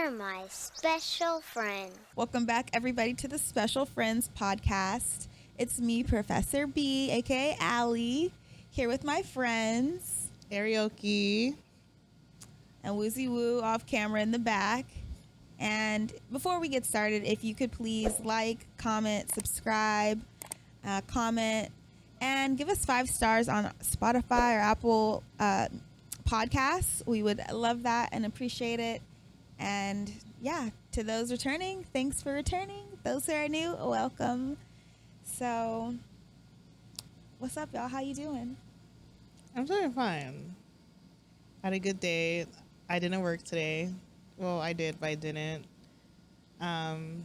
You're my special friend. Welcome back, everybody, to the Special Friends podcast. It's me, Professor B, aka Allie, here with my friends Earoke and Wuzi Woo off camera in the back. And before we get started, if you could please like, comment, subscribe, comment, and give us 5 stars on Spotify or Apple Podcasts. We would love that and appreciate it. And yeah, to those returning, thanks for returning. Those who are new, welcome. So, what's up, y'all? How you doing? I'm doing fine. Had a good day. I didn't work today. Well, I did, but I didn't. And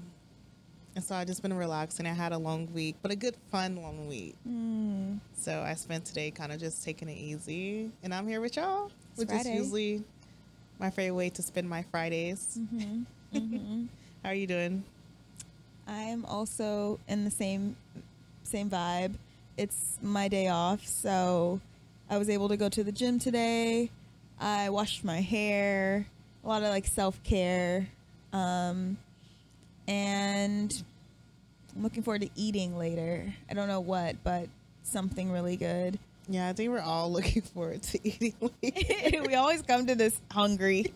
so I just been relaxing. I had a long week, but a good, fun, long week. So I spent today kind of just taking it easy. And I'm here with y'all, which is usually my favorite way to spend my Fridays. How are you doing? I'm also in the same vibe. It's my day off, so I was able to go to the gym today. I washed my hair, a lot of like self-care, and I'm looking forward to eating later. I don't know what, but something really good. Yeah, I think we're all looking forward to eating later. We always come to this hungry.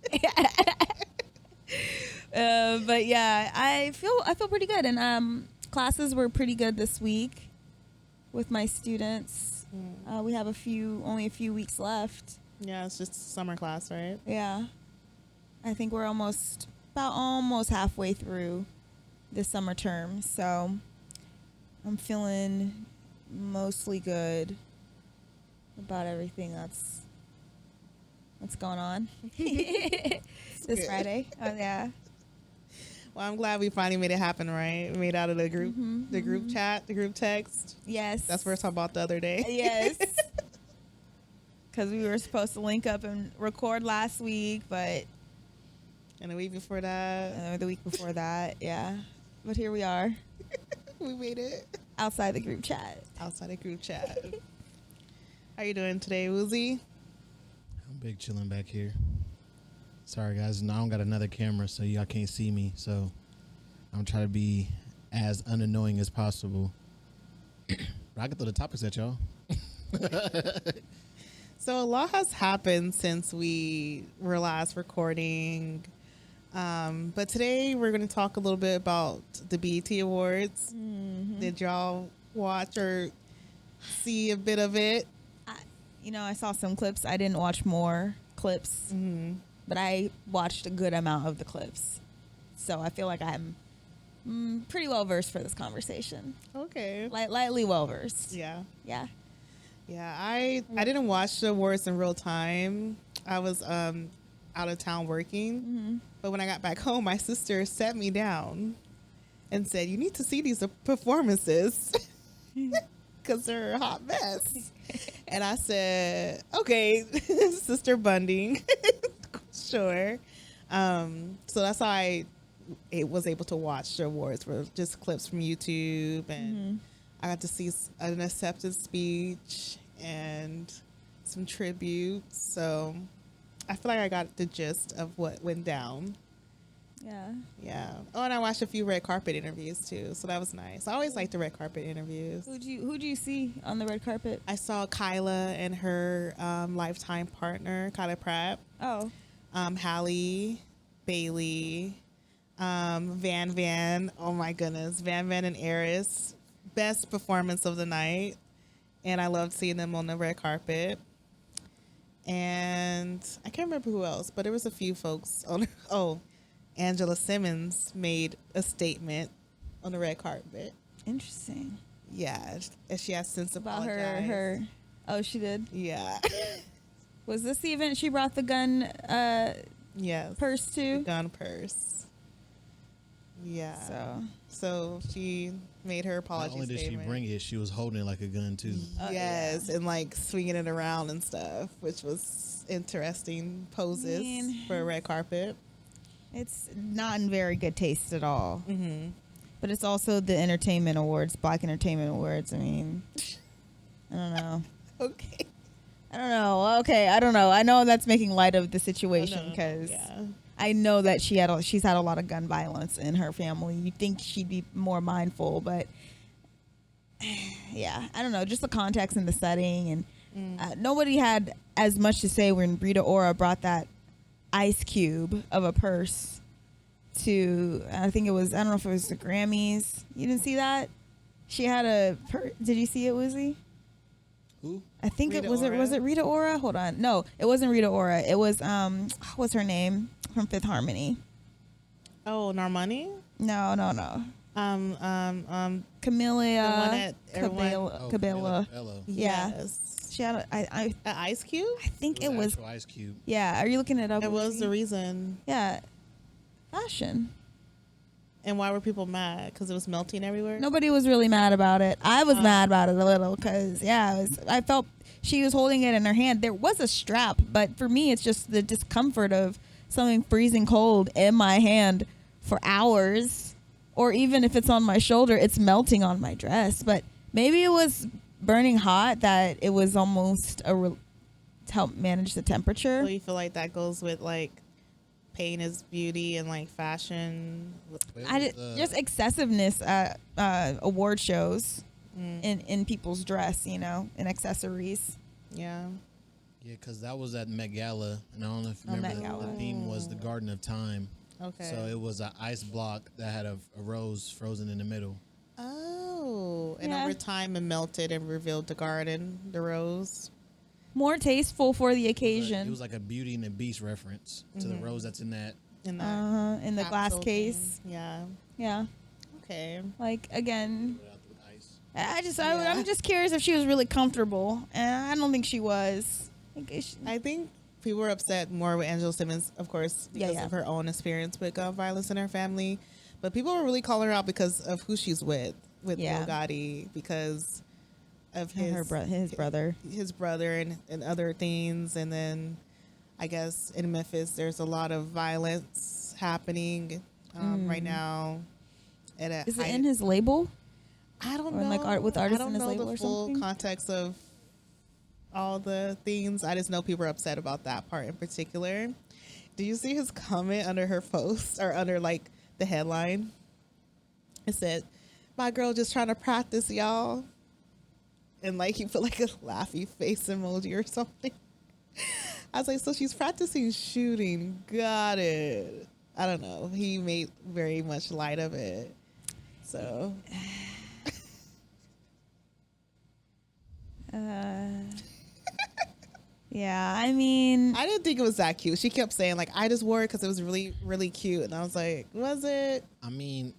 But yeah, I feel pretty good, and classes were pretty good this week with my students. We have only a few weeks left. Yeah, it's just summer class, right? Yeah, I think we're almost halfway through the summer term, so I'm feeling mostly good about everything that's going on this Friday. Oh yeah. Well, I'm glad we finally made it happen, right? We made out of the group, group chat, the group text. Yes. That's what we were talking about the other day. Yes. Because we were supposed to link up and record last week, but And the week before that. the week before that, yeah. But here we are. We made it. Outside the group chat. Outside the group chat. How you doing today, Wuzi? I'm big chilling back here. Sorry, guys. No, I don't got another camera, so y'all can't see me. So I'm trying to be as unannoying as possible. But I can throw the topics at y'all. So a lot has happened since we were last recording. But today we're going to talk a little bit about the BET Awards. Did y'all watch or see a bit of it? I saw some clips. I didn't watch more clips, but I watched a good amount of the clips. So I feel like I'm pretty well versed for this conversation. Okay. Lightly well versed. Yeah. Yeah. Yeah, I didn't watch the awards in real time. I was out of town working. But when I got back home, my sister sat me down and said, "You need to see these performances because they're a hot mess." And I said, "Okay, Sister Bunding." Sure. So that's how I was able to watch the awards, were just clips from YouTube, and I got to see an acceptance speech and some tributes. So I feel like I got the gist of what went down. Yeah. Yeah. Oh, and I watched a few red carpet interviews too, so that was nice. I always like the red carpet interviews. Who'd you see on the red carpet? I saw Kyla and her lifetime partner, Kyla Pratt. Oh. Halle Bailey, Van. Oh my goodness, Van and Eris. Best performance of the night, and I loved seeing them on the red carpet. And I can't remember who else, but there was a few folks on. Oh, Angela Simmons made a statement on the red carpet. Interesting. Yeah, and she has since About apologized. her. Oh, she did. Yeah. Was this the event she brought the gun Yes. purse to? Gun purse. Yeah. So So she made her apology Not only did statement. she bring it, she was holding it like a gun, too. Yes, and like swinging it around and stuff, which was interesting poses for a red carpet. it's not in very good taste at all. But it's also the entertainment awards, Black Entertainment Awards. I mean, I don't know. Okay. I don't know. Okay, I don't know. I know that's making light of the situation because I know that she's had a lot of gun violence in her family. You think she'd be more mindful, but yeah, I don't know. Just the context and the setting, and nobody had as much to say when Rita Ora brought that ice cube of a purse to, I think it was, I don't know if it was the Grammys. You didn't see that? She had a did you see it, Wuzi? Who? I think Rita was Ora? it Rita Ora? Hold on. No, it wasn't Rita Ora. It was what's her name from Fifth Harmony? Oh, Normani? No. Camellia The one that everyone- Cabela. Hello. Yeah. Yes. She had An Ice Cube? I think it was Ice Cube. yeah. Are you looking it up? It was Wuzi? the reason. Yeah. Fashion. And why were people mad? Because it was melting everywhere? Nobody was really mad about it. I was mad about it a little because, yeah, I felt she was holding it in her hand. There was a strap, but for me, it's just the discomfort of something freezing cold in my hand for hours. Or even if it's on my shoulder, it's melting on my dress. But maybe it was burning hot that it was almost to help manage the temperature. So you feel like that goes with like pain is beauty and like fashion? Just excessiveness at award shows in people's dress, and accessories. Yeah. Yeah, because that was at Met Gala, and I don't know if you remember Met Gala. the theme was the Garden of Time. Okay. So it was an ice block that had a rose frozen in the middle. Oh. And Yeah. over time it melted and revealed the garden, the rose. More tasteful for the It occasion. was like a Beauty and the Beast reference to the rose that's in that. In that In the glass capsule case. thing. Yeah. Yeah. Okay. Like, again, With ice. I'm just curious if she was really comfortable, and I don't think she was. I think people were upset more with Angela Simmons, of course, because Yeah. of her own experience with gun violence in her family. But people were really calling her out because of who she's with Yeah. Lil Gotti, because of his brother. his brother and other things. And then I guess in Memphis, there's a lot of violence happening right now. Is it in his label? I don't or know. like with artists I don't in his know label the or full something? context of all the things. I just know people are upset about that part in particular. Do you see his comment under her post or under like the headline? It said, "My girl just trying to practice, y'all," and like he put like a laughy face emoji or something. I was like, so she's practicing shooting. Got it. I don't know. He made very much light of it. So Yeah, I mean, I didn't think it was that cute. She kept saying like, I just wore it because it was really, really cute. And I was like, was it? I mean,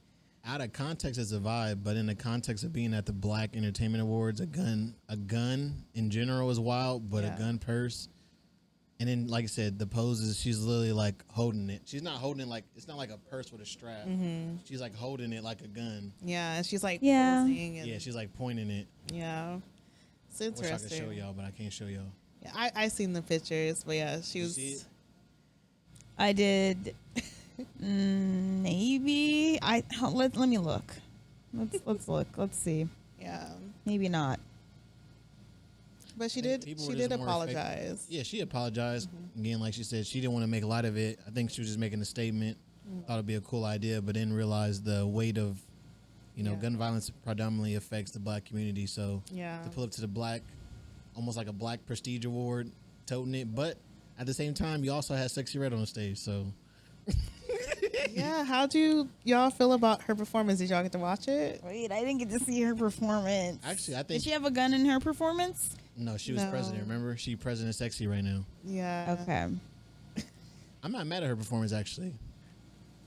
out of context, it's a vibe, but in the context of being at the Black Entertainment Awards, a gun in general is wild, but Yeah. a gun purse. And then, like I said, the poses, she's literally like holding it. She's not holding it like, it's not like a purse with a strap. She's like holding it like a gun. Yeah. And she's like, Yeah. posing and Yeah, she's like pointing it. yeah. It's I wish I could interesting. show y'all, but I can't show y'all. Yeah, I seen the pictures, but yeah, she You was. see it? I did. Maybe let me look. Let's look. Let's see. Yeah, Maybe not. but she I think did. people She were did just more apologize. Yeah, she apologized. Again, like she said, she didn't want to make light of it. I think she was just making a statement. Thought it'd be a cool idea, but didn't realize the weight of, Yeah. gun violence predominantly affects the Black community. So Yeah. to pull up to the Black, almost like a Black prestige award, toting it. But at the same time, you also had Sexy Red on the stage. So Yeah. How'd y'all feel about her performance? Did y'all get to watch it? Wait, I didn't get to see her performance. actually, I Did think she have a gun in her performance? no, she was No. president. Remember, she President Sexy right now. Yeah. Okay. I'm not mad at her performance actually.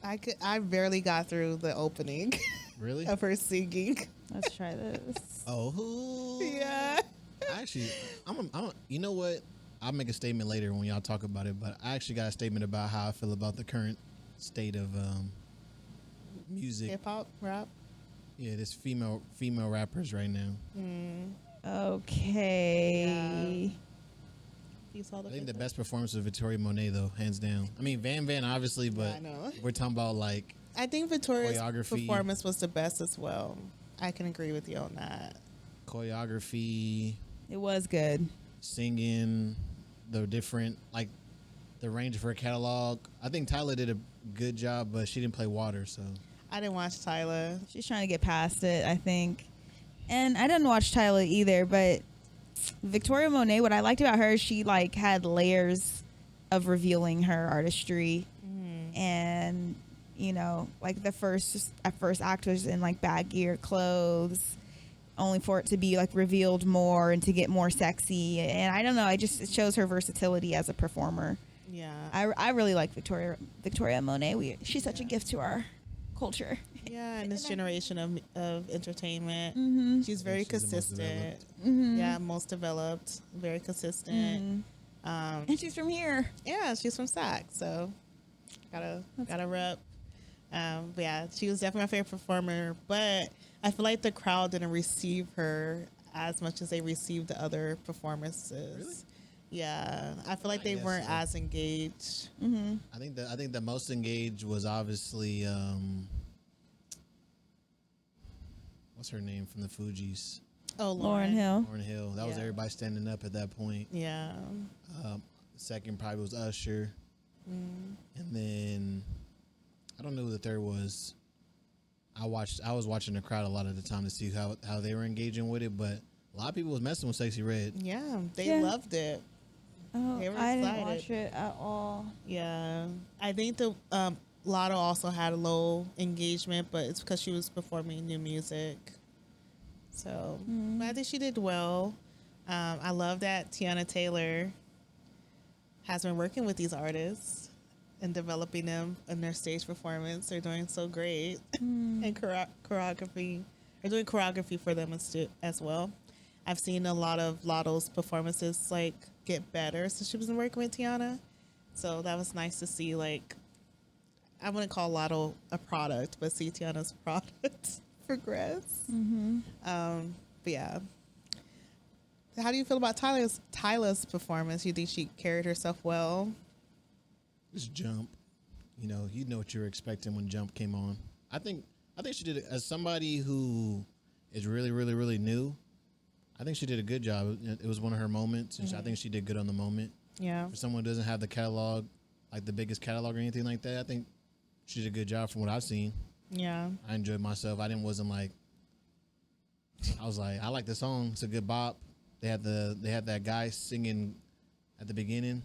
I barely got through the opening Really? of her singing. Let's try this. Oh, Yeah. Actually, you know what? I'll make a statement later when y'all talk about it, but I actually got a statement about how I feel about the current state of music. Hip hop, rap. Yeah, there's female rappers right now. Okay. You saw the I think the picture? best performance was Victoria Monet though, hands down. I mean Van obviously, but I know. we're talking about like I think Victoria's choreography. performance was the best as well. I can agree with you on that. choreography, It was good. singing, the different like the range of her catalog. I think Tyler did a good job, but she didn't play Water, so. I didn't watch Tyler. She's trying to get past it, I think. And I didn't watch Tyler either, but Victoria Monet, what I liked about her, she like had layers of revealing her artistry. And, you know, like the first act was in like baggier clothes, only for it to be like revealed more and to get more sexy. And I don't know, it shows her versatility as a performer. Yeah. I really like Victoria Monet. She's such a gift to our culture. Yeah, in this generation of entertainment, she's very She's the most consistent. Mm-hmm. Yeah, most developed, very consistent. And she's from here. Yeah, she's from SAC, so gotta rep. But yeah, she was definitely my favorite performer. But I feel like the crowd didn't receive her as much as they received the other performances. Really? Yeah, I feel like they guess weren't so. as engaged. I think the most engaged was obviously what's her name from the Fugees? Oh, Lauryn Hill. Lauryn Hill. That was Yeah. everybody standing up at that point. Yeah. Second probably was Usher, and then I don't know who the third was. I was watching the crowd a lot of the time to see how they were engaging with it, but a lot of people was messing with Sexy Red. Yeah, they Yeah. loved it. Oh, They were I didn't excited. watch it at all. Yeah, I think the Lotto also had a low engagement, but it's because she was performing new music. So, but I think she did well. I love that Tiana Taylor has been working with these artists and developing them in their stage performance. They're doing so great, and choreography. They're doing choreography for them as well. I've seen a lot of Lotto's performances like get better since she was working with Tiana. So that was nice to see. Like, I wouldn't call Lotto a product, but see Tiana's product progress. But yeah, how do you feel about Tyla's performance? You think she carried herself well? Just Jump. You know what you were expecting when Jump came on. I think she did it as somebody who is really, really, really new. I think she did a good job. It was one of her moments, and I think she did good on the moment. Yeah. For someone who doesn't have the catalog, like the biggest catalog or anything like that, I think she did a good job from what I've seen. Yeah. I enjoyed myself. I was like, I like the song. It's a good bop. They had that guy singing at the beginning.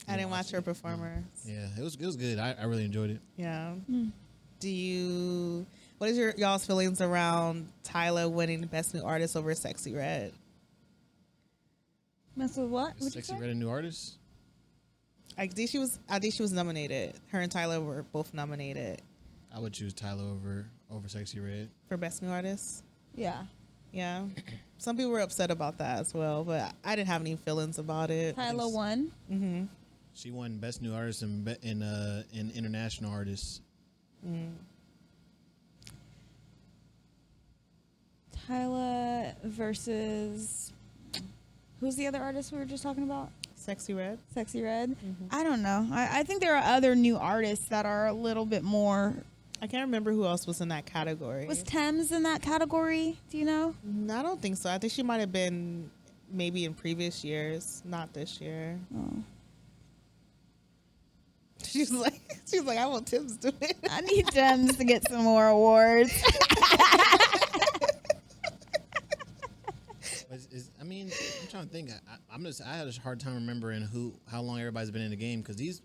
I didn't watch her performance. Yeah, it was good. I really enjoyed it. Yeah. What is y'all's feelings around Tyla winning Best New Artist over Sexy Red? Mess with what? What'd you Sexy say? Red, a new artist. I think she was nominated. Her and Tyla were both nominated I would choose Tyler over Sexy Red. for Best New Artist. Yeah. Yeah. Some people were upset about that as well, but I didn't have any feelings about it. Tyler won. Mm-hmm. She won Best New Artist in International Artists. Tyler versus who's the other artist we were just talking about? Sexy Red. Sexy Red. I don't know. I think there are other new artists that are a little bit more. I can't remember who else was in that category. Was Thames in that category? Do you know? No, I don't think so. I think she might have been maybe in previous years, not this year. Oh. She's like, I want Tim's to win. I need Thames to get some more awards. I'm trying to think. I had a hard time remembering how long everybody's been in the game because these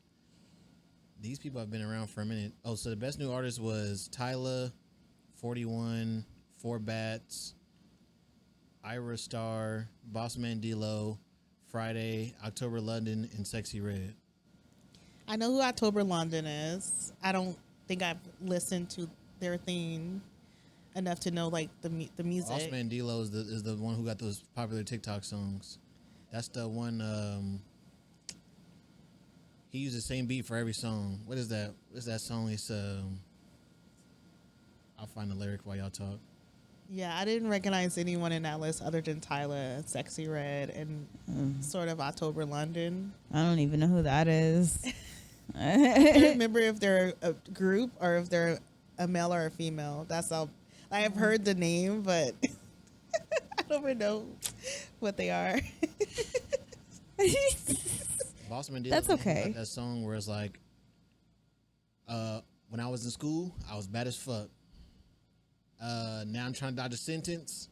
people have been around for a minute. Oh, so the Best New Artist was Tyla, 41, Four Bats, Ira Star, Boss Man D-Lo, Friday, October London, and Sexy Red. I know who October London is. I don't think I've listened to their theme enough to know like the music. Boss Man D-Lo is the one who got those popular TikTok songs. That's the one. He used the same beat for every song. What is that? What's that song? It's I'll find the lyric while y'all talk. Yeah, I didn't recognize anyone in that list other than Tyla, Sexy Red, and sort of October London. I don't even know who that is. I can't remember if they're a group or if they're a male or a female. That's all. I have heard the name, but I don't even know what they are. Bossman did That's okay. that song where it's like, when I was in school, I was bad as fuck. Now I'm trying to dodge a sentence.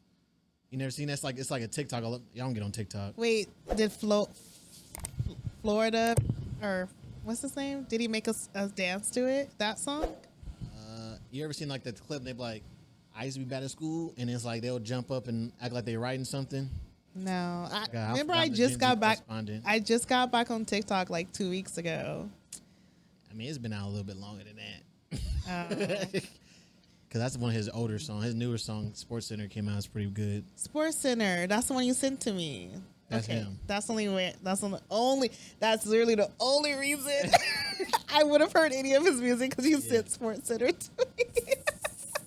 You never seen that? It's like a TikTok. Y'all don't get on TikTok. Wait, did Florida or what's his name? Did he make us dance to it? That song? You ever seen like the clip? They be like, I used to be bad at school, and it's like they'll jump up and act like they're writing something. No, God, remember I forgot the just Gen got Z back. correspondent. I just got back on TikTok like 2 weeks ago. I mean, it's been out a little bit longer than that. Because that's one of his older songs. His newer song, Sports Center, came out. It's pretty good. Sports Center. That's the one you sent to me. That's him. That's only way. That's only. That's literally the only reason I would have heard any of his music because you sent Sports Center to me.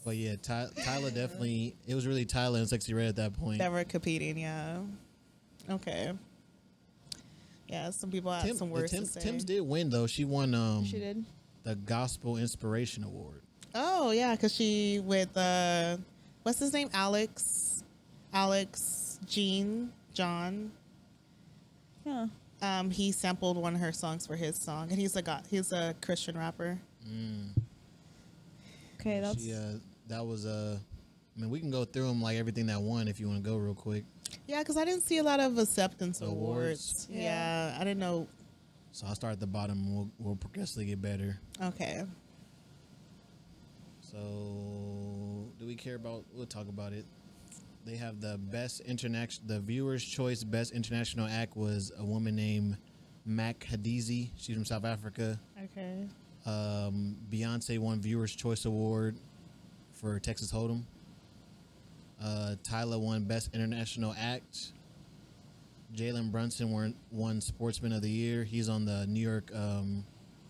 But yeah, Tyler definitely. It was really Tyler and Sexy Red at that point. Never competing. Yeah. Okay. Yeah, some people had some words to say. Tim's did win though. She won. She did. The Gospel Inspiration Award. Oh yeah, because she with what's his name? Alex, John. Yeah. He sampled one of her songs for his song, and he's a Christian rapper. Okay, that's. That was I mean, we can go through them like everything that won if you want to go real quick. Yeah, because I didn't see a lot of acceptance Awards. awards. Yeah, I didn't know. So I'll start at the bottom. And we'll progressively get better. Okay. So, do we care about? We'll talk about it. They have the the Viewers' Choice Best International Act was a woman named Mac Hadizi. She's from South Africa. Okay. Beyonce won Viewers' Choice Award for Texas Hold'em. Tyler won Best International Act. Jalen Brunson won Sportsman of the Year. He's on the New York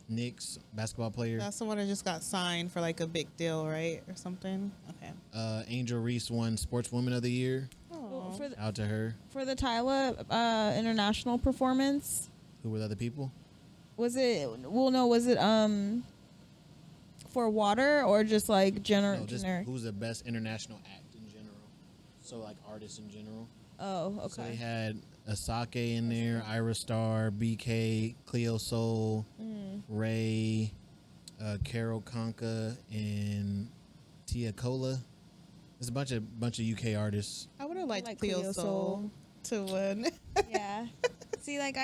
Knicks basketball player. That's the one that just got signed for like a big deal, right, or something. Okay. Angel Reese won Sportswoman of the Year. Oh. Out to her. For the Tyler international performance, Who were the other people? was it? Well, no, was it for water or just like No, just generic? who's the best international act in general. So like artists in general. Oh, okay. So they had Asake in there, Ira Star, BK, Cleo Soul, Ray, Carol Conka, and Tia Cola. There's a bunch of UK artists. I would have liked like Cleo Cleo Soul to win. Yeah. See, like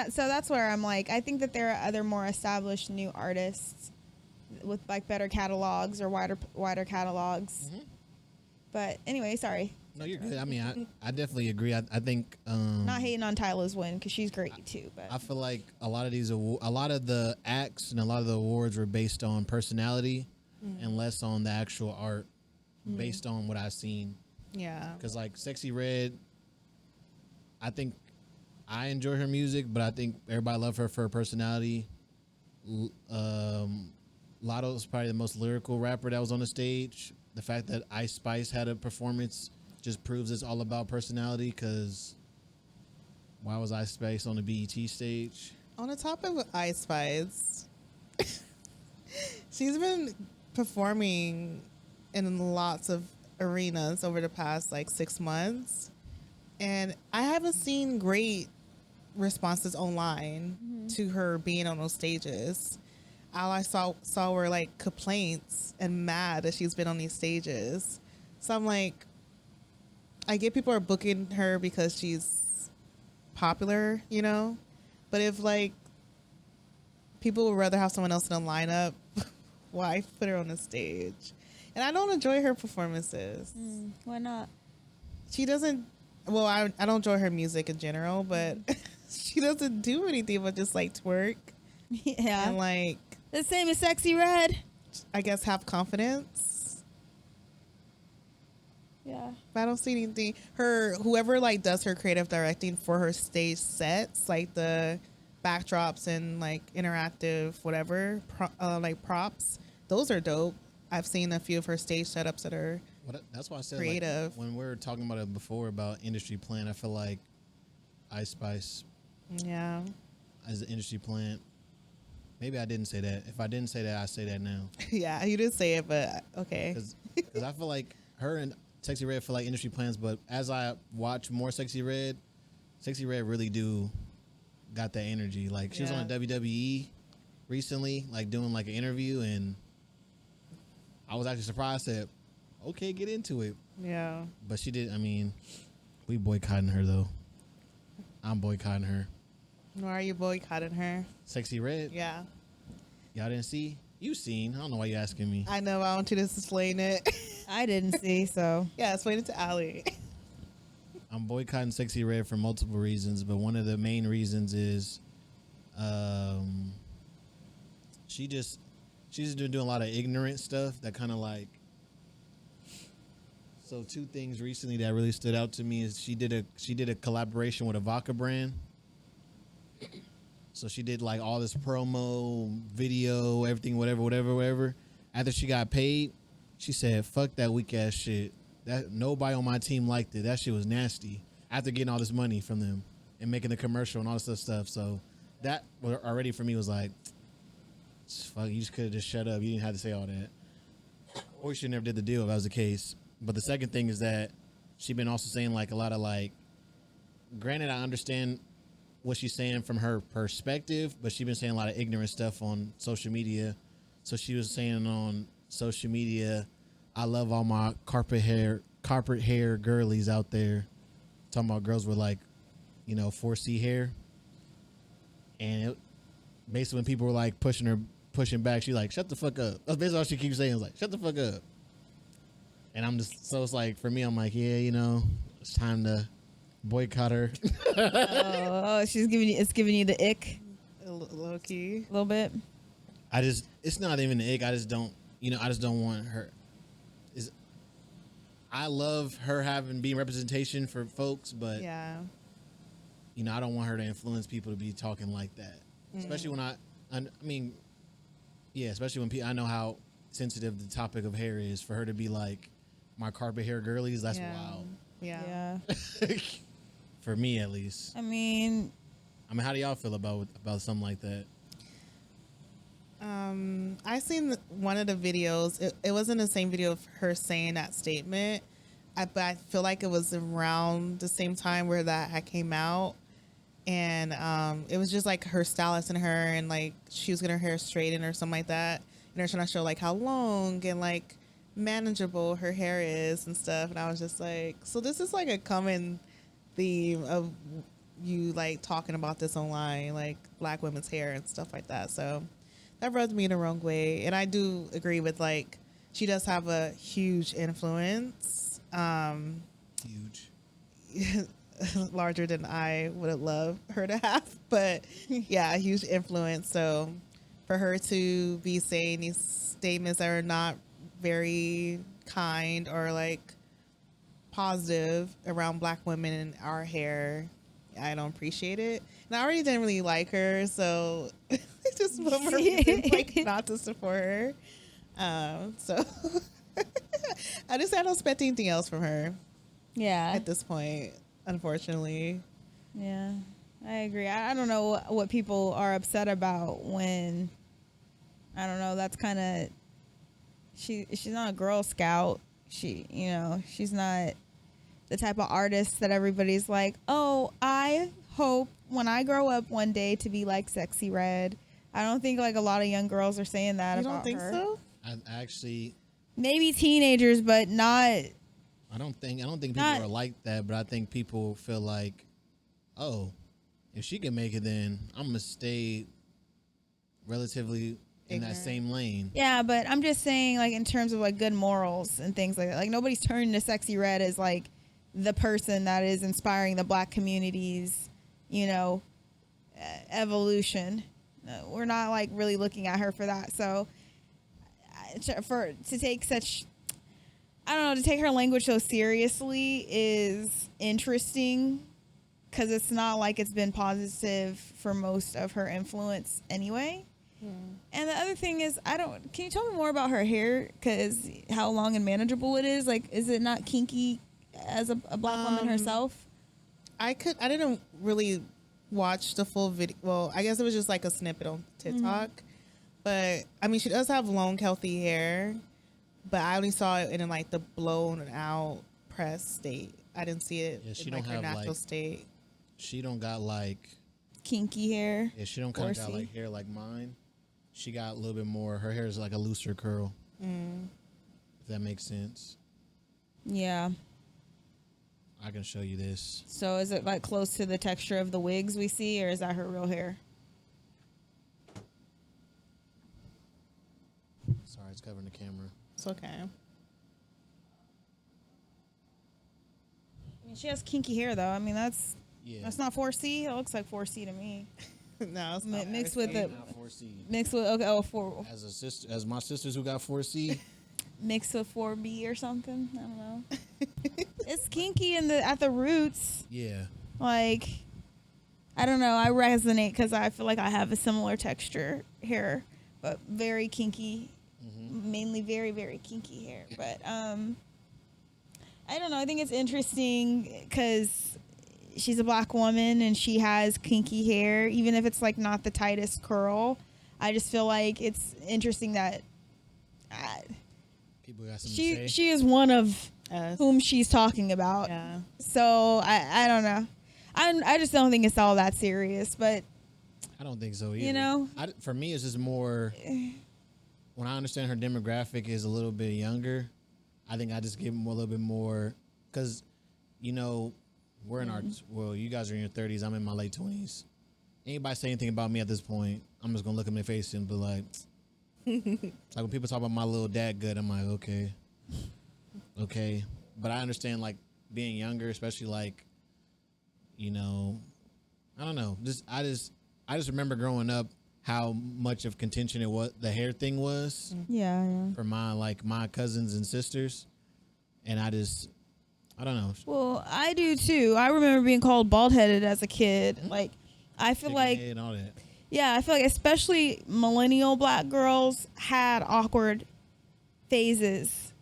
so that's where I'm like, I think that there are other more established new artists with like better catalogs or wider catalogs. But anyway, sorry. No, you're good. I mean, I definitely agree. I think Not hating on Tyler's win because she's great too. But I feel like a lot of the acts and a lot of the awards were based on personality and less on the actual art, based on what I've seen. Yeah. Because like Sexy Red, I think I enjoy her music, but I think everybody love her for her personality. Lotto's probably the most lyrical rapper that was on the stage. The fact that Ice Spice had a performance just proves it's all about personality, because why was Ice Spice on the BET stage? On the topic of Ice Spice, she's been performing in lots of arenas over the past like 6 months, and I haven't seen great responses online to her being on those stages. All I saw were like complaints and mad that she's been on these stages. So I'm like, I get people are booking her because she's popular, you know? But if like people would rather have someone else in the lineup, why put her on the stage? And I don't enjoy her performances. why not? She doesn't, well, I don't enjoy her music in general, but she doesn't do anything but just like twerk Yeah. and like, The same as Sexy Red. I guess have confidence. Yeah. But I don't see anything. Whoever like does her creative directing for her stage sets, like the backdrops and like interactive whatever, like props, those are dope. I've seen a few of her stage setups that are That's why I said creative. Like, when we were talking about it before about industry plant, I feel like Ice Spice Yeah. as an industry plant. Maybe I didn't say that. If I didn't say that, I say that now. Yeah, you did say it, but okay. Because I feel like her and Sexy Red feel like industry plants, but as I watch more Sexy Red really do got that energy. Like she was Yeah. on WWE recently, like doing like an interview, and I was actually surprised that okay, get into it. Yeah. But she did. I mean, we boycotting her though. I'm boycotting her. Why are you boycotting her? Sexy Red. Yeah. Y'all didn't see? You seen? I don't know why you asking me. I know. I want you to explain it. I didn't see, so Yeah, explain it to Allie. I'm boycotting Sexy Red for multiple reasons, but one of the main reasons is, she's just doing a lot of ignorant stuff that kind of like. So two things recently that really stood out to me is she did a collaboration with a vodka brand. So she did like all this promo, video, everything, whatever. After she got paid, she said, "Fuck that weak ass shit. That nobody on my team liked it. That shit was nasty." After getting all this money from them and making the commercial and all this other stuff, so that already for me was like, "Fuck, you just could have just shut up. You didn't have to say all that, or you should never did the deal if that was the case." But the second thing is that she been also saying like a lot of like. Granted, I understand what she's saying from her perspective, but she's been saying a lot of ignorant stuff on social media. So she was saying on social media, "I love all my carpet hair girlies out there," talking about girls with like, 4C hair. And basically when people were like pushing back, she like, "Shut the fuck up." That's basically all she keeps saying is like, "Shut the fuck up." And I'm just, so it's like, for me, I'm like, yeah, it's time to boycott her. oh, it's giving you the ick Low key. a little bit. It's not even the ick. I just don't want her. I love her being representation for folks, but Yeah. I don't want her to influence people to be talking like that. Especially when especially when I know how sensitive the topic of hair is. For her to be like, "My carpet hair girlies," that's wild. Yeah. For me, at least. I mean, how do y'all feel about something like that? I seen one of the videos. It wasn't the same video of her saying that statement, but I feel like it was around the same time where that came out, and it was just like her stylist and her, and like she was getting her hair straightened or something like that, and they're trying to show like how long and like manageable her hair is and stuff, and I was just like, so this is like a common theme of you like talking about this online, like black women's hair and stuff like that. So that rubbed me the wrong way. And I do agree with like she does have a huge influence, Huge. larger than I would have loved her to have, but yeah, a huge influence. So for her to be saying these statements that are not very kind or like positive around black women and our hair, I don't appreciate it. And I already didn't really like her, so it's just one more reason like not to support her. So I just don't expect anything else from her yeah. at this point, unfortunately. Yeah, I agree. I don't know what people are upset about when, I don't know, that's kind of, she's not a Girl Scout. She's not the type of artist that everybody's like, "Oh, I hope when I grow up one day to be like Sexy Red." I don't think like a lot of young girls are saying that You about don't think her. so? I actually, Maybe teenagers, but not. I don't think people are like that, but I think people feel like, "Oh, if she can make it, then I'm gonna stay relatively in that same lane." Yeah, but I'm just saying, like, in terms of like good morals and things like that. Like, nobody's turning to Sexy Red as like the person that is inspiring the black community's, evolution. We're not like really looking at her for that. So, to take her language so seriously is interesting, because it's not like it's been positive for most of her influence anyway. And the other thing is, can you tell me more about her hair? Because how long and manageable it is? Like, is it not kinky as a black woman herself? I didn't really watch the full video. Well, I guess it was just like a snippet on TikTok. But I mean, she does have long, healthy hair, but I only saw it in like the blown out press state. I didn't see it Yeah, she in like don't her have, natural like, state. She don't got like kinky hair. Yeah, she don't kind of got Horsey. like hair like mine. She got a little bit more. Her hair is like a looser curl. If that makes sense. Yeah. I can show you this. So is it like close to the texture of the wigs we see, or is that her real hair? Sorry, it's covering the camera. It's okay. I mean, she has kinky hair though. I mean, that's Yeah. not 4C. It looks like 4C to me. No, it's not. Mixed with Not the 4C. mixed with okay, four As a sister, as my sisters who got 4C. mixed with 4B or something. I don't know. It's kinky at the roots. Yeah. Like, I don't know. I resonate because I feel like I have a similar texture hair, but very kinky. Mainly very, very kinky hair. But I don't know. I think it's interesting because she's a black woman and she has kinky hair, even if it's like not the tightest curl. I just feel like it's interesting that People got something to say. she is one of Us. whom she's talking about. Yeah. So I don't know. I just don't think it's all that serious. But I don't think so either. You know? For me, it's just more. When I understand her demographic is a little bit younger, I think I just give them a little bit more because, you know, we're in our you guys are in your 30s. I'm in my late 20s. Anybody say anything about me at this point, I'm just gonna look them in the face and be like, like when people talk about my little dad good, I'm like, okay. But I understand like being younger, especially like, you know, I don't know. I just remember growing up how much of contention it was, the hair thing was yeah. for my cousins and sisters, and I don't know. Well, I do too. I remember being called bald headed as a kid. Like, I feel Chicken like head and all that. yeah, I feel like especially millennial black girls had awkward phases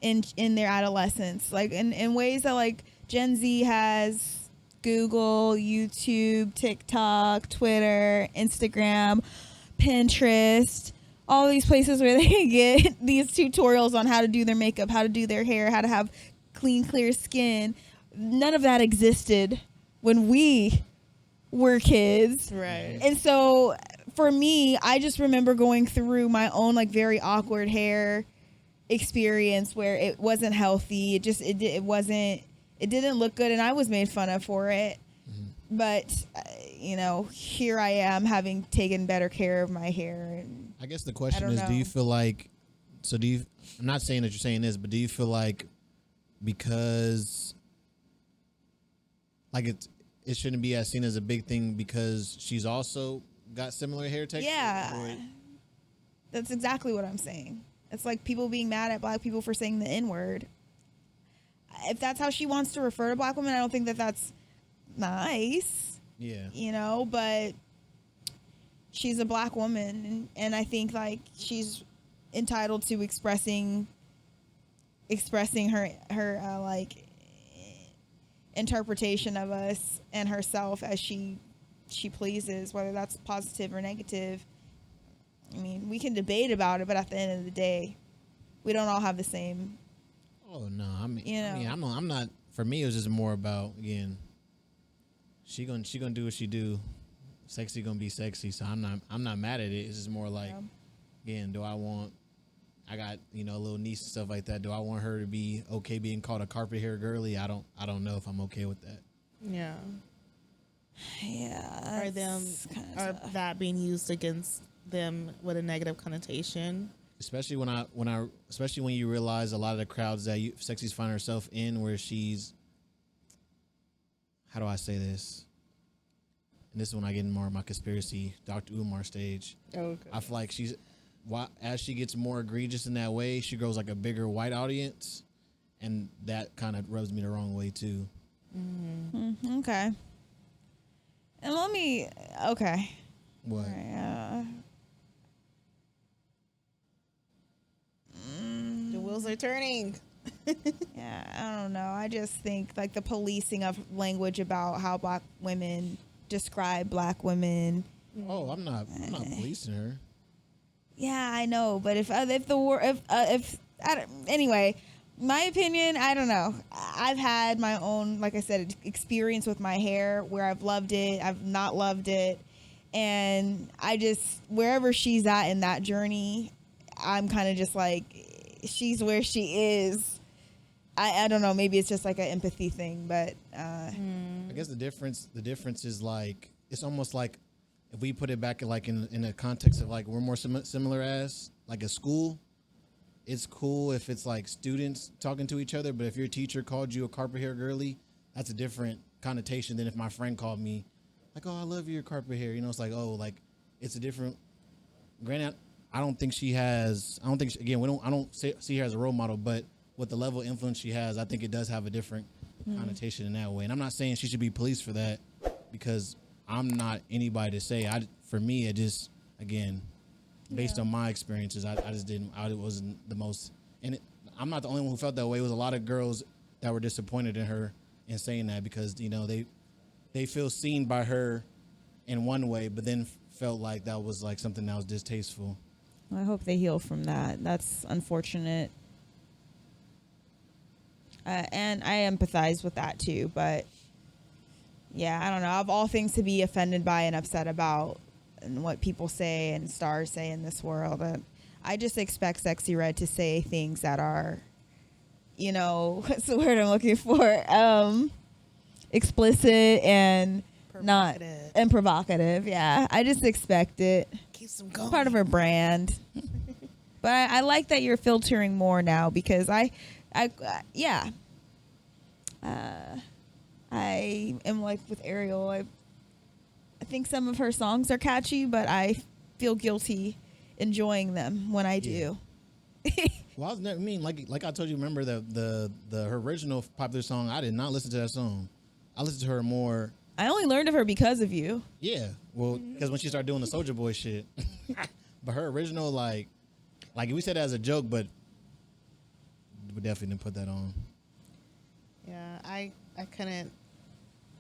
in their adolescence, like in ways that like Gen Z has. Google, YouTube, TikTok, Twitter, Instagram, Pinterest, all these places where they can get these tutorials on how to do their makeup, how to do their hair, how to have clean, clear skin. None of that existed when we were kids. Right. And so for me, I just remember going through my own like very awkward hair experience where it wasn't healthy. It didn't look good, and I was made fun of for it. But, you know, here I am having taken better care of my hair. And I guess the question don't is, do you know. feel like, I'm not saying that you're saying this, but do you feel like because, like it shouldn't be as seen as a big thing because she's also got similar hair texture? yeah, Or- that's exactly what I'm saying. It's like people being mad at black people for saying the N-word. If that's how she wants to refer to black women, I don't think that that's nice, Yeah. you know, but she's a black woman, and I think like she's entitled to expressing her like interpretation of us and herself as she pleases, whether that's positive or negative. I mean, we can debate about it, but at the end of the day, we don't all have the same. Oh no, I mean, You know. I'm not. For me, it was just more about again. She gonna do what she do. Sexy gonna be sexy, so I'm not mad at it. It's just more like, again, I got a little niece and stuff like that. Do I want her to be okay being called a carpet hair girly? I don't know if I'm okay with that. Yeah. Yeah, Or them, kinda or tough. that being used against them with a negative connotation. Especially especially when you realize a lot of the crowds that Sexy's find herself in, where she's, how do I say this? And this is when I get in more of my conspiracy Dr. Umar stage. Okay. I feel like as she gets more egregious in that way, she grows like a bigger white audience, and that kind of rubs me the wrong way too. Okay. And okay. What? All right, The wheels are turning. yeah, I don't know. I just think like the policing of language about how black women describe black women. Oh, I'm not policing her. Yeah, I know, but if anyway, My opinion, I don't know. I've had my own, like I said, experience with my hair where I've loved it, I've not loved it. And I just, wherever she's at in that journey, I'm kind of just like, she's where she is. I don't know. Maybe it's just like an empathy thing, but I guess the difference is like, it's almost like if we put it back like in a context of like we're more similar as like a school. It's cool if it's like students talking to each other, but if your teacher called you a carpet hair girly, that's a different connotation than if my friend called me like, oh, I love your carpet hair. You know, it's like, oh, like it's a different. Granted, I don't think she has. I don't think again. I don't see her as a role model, but with the level of influence she has, I think it does have a different connotation in that way. And I'm not saying she should be policed for that because I'm not anybody to say. For me, it just again. Based on my experiences, I just didn't. It wasn't the most, and I'm not the only one who felt that way. It was a lot of girls that were disappointed in her in saying that because they feel seen by her in one way, but then felt like that was like something that was distasteful. I hope they heal from that. That's unfortunate, and I empathize with that too. But yeah, I don't know. Of all things to be offended by and upset about. And what people say and stars say in this world. I just expect Sexy Red to say things that are, what's the word I'm looking for? Explicit and provocative. Yeah, I just expect it. Keeps them going. Part of her brand. But I like that you're filtering more now because I am like with Ariel. I think some of her songs are catchy, but I feel guilty enjoying them when I do. Well, like I told you, remember her original popular song? I did not listen to that song. I listened to her more. I only learned of her because of you. Yeah, well, because when she started doing the Soulja Boy shit, but her original like we said that as a joke, but we definitely didn't put that on. Yeah, I couldn't.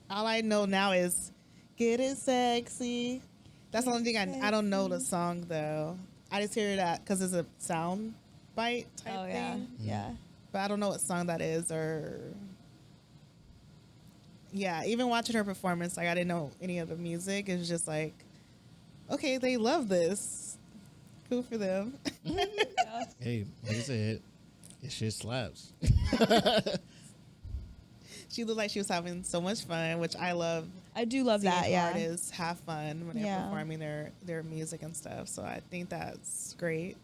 All I know now is. Get it sexy. That's the only thing I don't know the song though. I just hear that because it's a sound bite type thing. Yeah. But I don't know what song that is or. Yeah, even watching her performance, like I didn't know any of the music. It was just like, okay, they love this. Cool for them. Hey, like I said, it shit slaps. She looked like she was having so much fun, which I love. I do love that, yeah. Artists have fun when they're performing their music and stuff. So I think that's great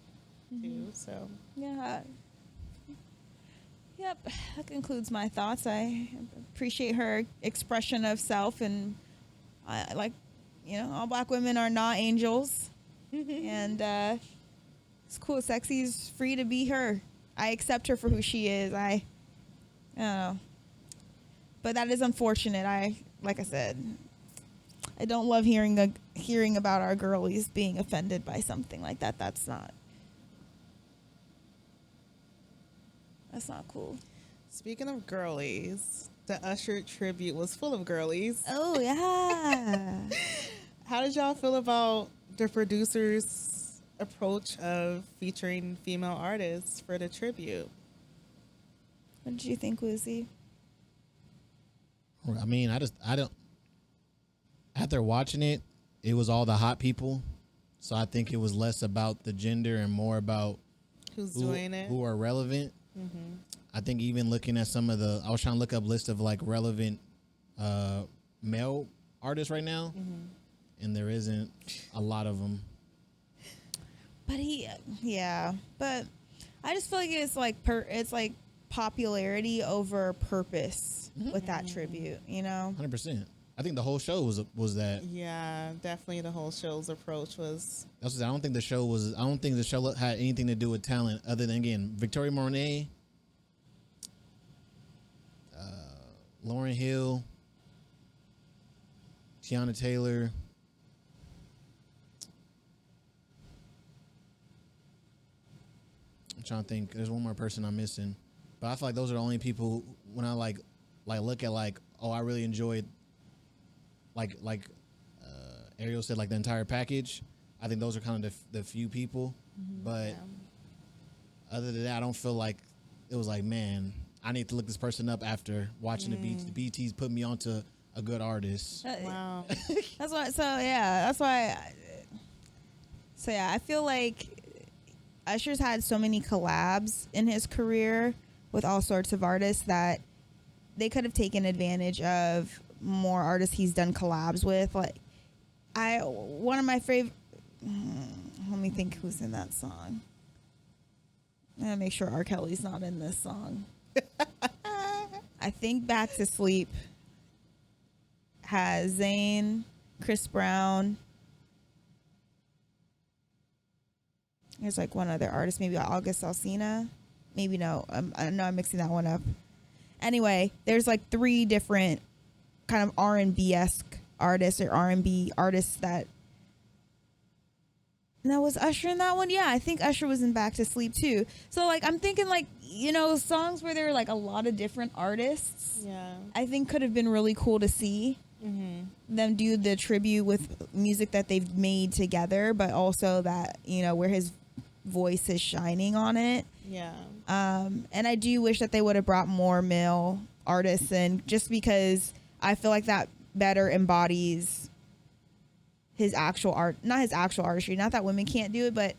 too. So yeah. Yep, that concludes my thoughts. I appreciate her expression of self, and I like, all black women are not angels, and it's cool. Sexy's free to be her. I accept her for who she is. I don't know. But that is unfortunate. Like I said, I don't love hearing about our girlies being offended by something like that. That's not cool. Speaking of girlies, the Usher tribute was full of girlies. Oh yeah. How did y'all feel about the producers' approach of featuring female artists for the tribute? What did you think, Wuzi? I mean, I don't. After watching it, it was all the hot people, so I think it was less about the gender and more about doing it, who are relevant. Mm-hmm. I think even looking at some of I was trying to look up lists of like relevant male artists right now, and there isn't a lot of them. But but I just feel like it's like popularity over purpose with that tribute, 100%. I think the whole show was that. Yeah, definitely the whole show's approach was. I don't think the show had anything to do with talent other than, again, Victoria Monet, Lauryn Hill, Tiana Taylor. I'm trying to think. There's one more person I'm missing. But I feel like those are the only people when I like look at I really enjoyed Ariel said the entire package. I think those are kind of the few people. But other than that, I don't feel like it was like, man, I need to look this person up after watching the BT. The BTs put me onto a good artist. Wow. That's why. So yeah, that's why. So yeah, I feel like Usher's had so many collabs in his career with all sorts of artists that they could have taken advantage of more artists he's done collabs with. Like, one of my favorite. Let me think who's in that song. I'm gonna make sure R. Kelly's not in this song. I think Back to Sleep has Zayn, Chris Brown. There's like one other artist, maybe August Alsina. Maybe no. I know I'm mixing that one up. Anyway, there's like 3 different kind of R&B-esque artists or R&B artists that. Now, was Usher in that one? Yeah, I think Usher was in Back to Sleep too. So like, I'm thinking like, songs where there are like a lot of different artists. Yeah. I think could have been really cool to see them do the tribute with music that they've made together, but also that, where his voice is shining on it. Yeah. And I do wish that they would have brought more male artists in, just because I feel like that better embodies his actual art, not his actual artistry. Not that women can't do it, but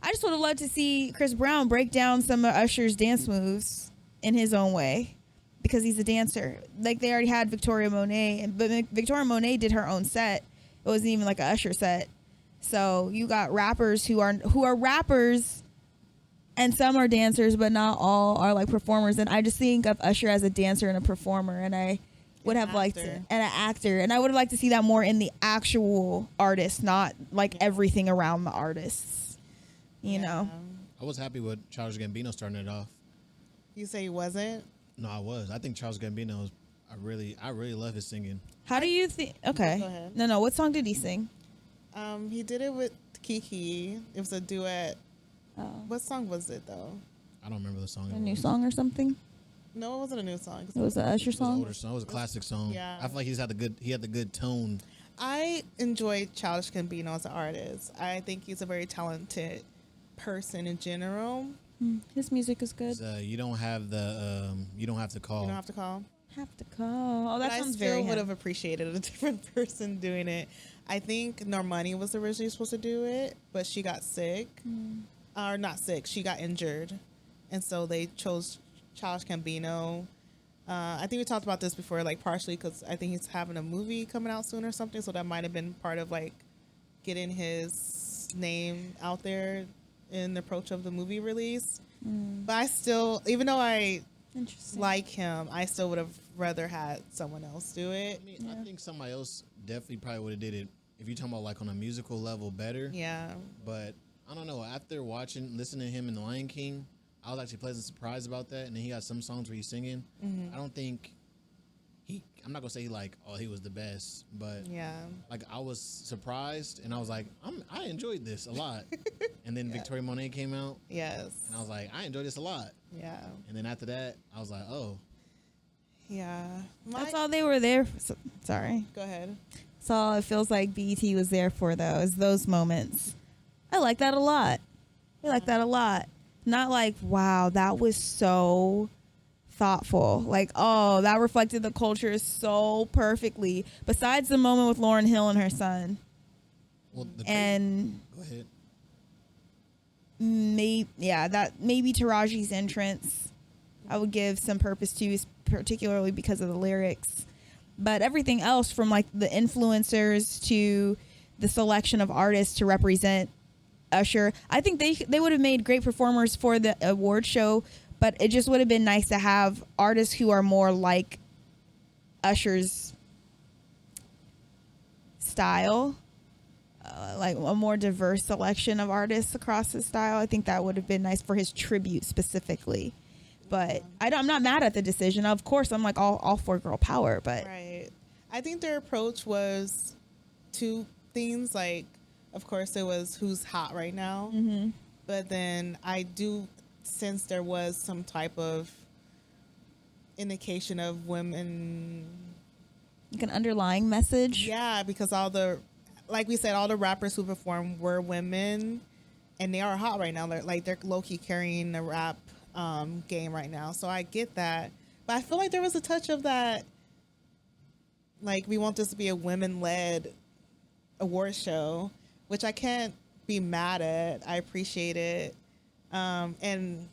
I just would have loved to see Chris Brown break down some of Usher's dance moves in his own way, because he's a dancer. Like, they already had Victoria Monet, but Victoria Monet did her own set. It wasn't even like an Usher set. So you got rappers who are rappers, and some are dancers, but not all are like performers. And I just think of Usher as a dancer and a performer, and I would have liked it, and an actor, and I would have liked to see that more in the actual artist, not like everything around the artists. You know. I was happy with Charles Gambino starting it off. You say he wasn't? No, I was. I think Charles Gambino was. I really love his singing. How do you think? Okay. Go ahead. No. What song did he sing? He did it with Kiki. It was a duet. Oh. What song was it though? I don't remember the song. A new song or something? No, it wasn't a new song. It was an Usher It was an song. older song. It was a classic song. Yeah. I feel like he had the good tone. I enjoy Childish Gambino as an artist. I think he's a very talented person in general. His music is good. You don't have the you don't have to call. You don't have to call. Have to call. Oh, that But sounds I very. still would him. have appreciated a different person doing it. I think Normani was originally supposed to do it, but she got sick. Or not sick. She got injured. And so they chose Childish Gambino. I think we talked about this before, like partially because I think he's having a movie coming out soon or something. So that might have been part of like getting his name out there in the approach of the movie release. But I still, even though I like him, I still would have rather had someone else do it. I think somebody else definitely probably would have did it if you're talking about like on a musical level better. Yeah. But I don't know. After listening to him in The Lion King, I was actually pleasantly surprised about that. And then he got some songs where he's singing. I don't think I'm not gonna say he was the best, but Yeah. like I was surprised and I was like, I enjoyed this a lot. And then Victoria Monet came out Yes. and I was like, I enjoyed this a lot. Yeah. And then after that, I was like, oh, Yeah. That's all they were there for. Sorry. Go ahead. That's all it feels like BET was there for, though, is those moments. I like that a lot. I like that a lot. Not like, wow, that was so thoughtful. Like, oh, that reflected the culture so perfectly. Besides the moment with Lauryn Hill and her son. well, And go ahead. maybe Taraji's entrance I would give some purpose to, particularly because of the lyrics. But everything else, from like the influencers to the selection of artists to represent Usher, I think they would have made great performers for the award show, but it just would have been nice to have artists who are more like Usher's style, like a more diverse selection of artists across his style. I think that would have been nice for his tribute specifically. But I'm not mad at the decision. Of course, I'm like all for girl power, but Right. I think their approach was two things. Like, of course, it was who's hot right now. But then I do sense there was some type of indication of women. like an underlying message. Yeah, because like we said, all the rappers who performed were women, and they are hot right now. They're low-key carrying the rap game right now. So I get that. But I feel like there was a touch of that, like, we want this to be a women-led award show, which I can't be mad at. I appreciate it. And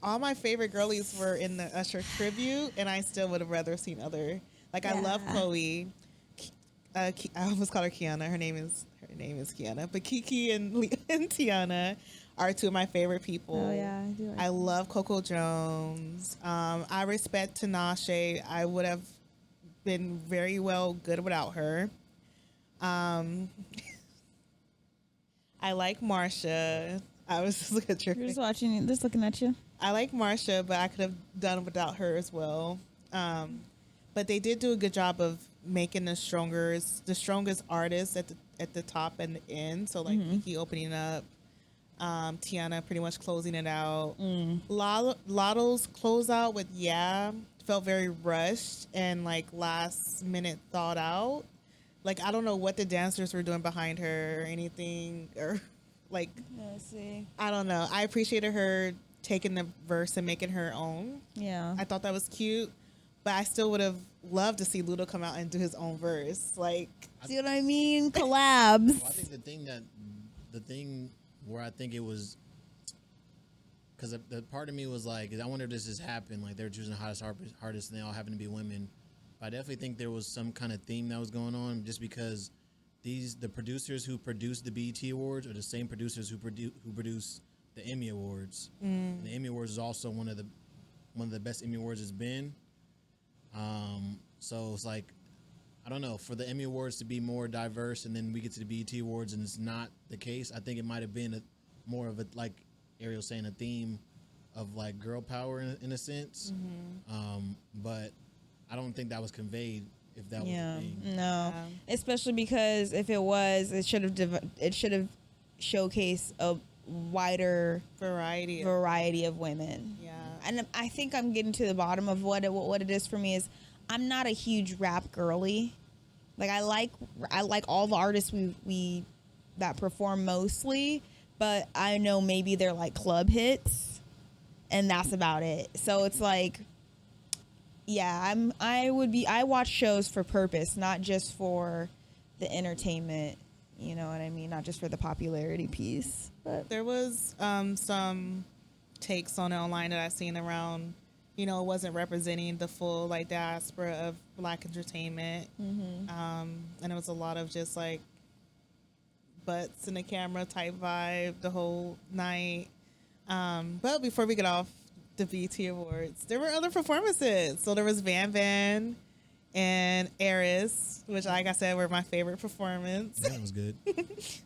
all my favorite girlies were in the Usher tribute, and I still would have rather seen other. Like, I love Chloe. I almost called her Kiana. Her name is Kiana. But Kiki and Tiana are two of my favorite people. Oh yeah, I do. I love Coco Jones. I respect Tinashe. I would have been very well good without her. I like Marsha. I was just looking at You're just watching, just looking at you. I like Marsha, but I could have done without her as well. But they did do a good job of making the strongest artists at the top and the end. So like Kiki opening up, Tiana pretty much closing it out. Lotto's closeout with felt very rushed and like last minute thought out. Like, I don't know what the dancers were doing behind her or anything, or like, Let's see. I don't know. I appreciated her taking the verse and making her own. Yeah. I thought that was cute, but I still would have loved to see Ludo come out and do his own verse. Like, See what I mean? Collabs. Well, I think the thing where I think it was, because the part of me was like, I wonder if this has happened. Like, they're choosing the hottest artists and they all happen to be women. But I definitely think there was some kind of theme that was going on, just because the producers who produced the BET Awards are the same producers who produce the Emmy Awards. And the Emmy Awards is also one of the best Emmy Awards it's been. So it's like, I don't know, for the Emmy Awards to be more diverse and then we get to the BET Awards and it's not the case, I think it might have been more of a, like Ariel saying, a theme of like girl power in a sense. But I don't think that was conveyed if that was the thing. No. Especially because if it was, it should have showcased a wider variety of women. Yeah. And I think I'm getting to the bottom of what it is for me. Is I'm not a huge rap girly. Like, I like all the artists we that perform mostly, but I know maybe they're like club hits and that's about it. So it's like, yeah, I watch shows for purpose, not just for the entertainment, you know what I mean? Not just for the popularity piece. But There was some takes on it online that I've seen around, you know, it wasn't representing the full like diaspora of Black entertainment. And it was a lot of just like butts in the camera type vibe the whole night. But before we get off the BET Awards, there were other performances. So there was Van Van and Eris, which, like I said, were my favorite performance. That was good.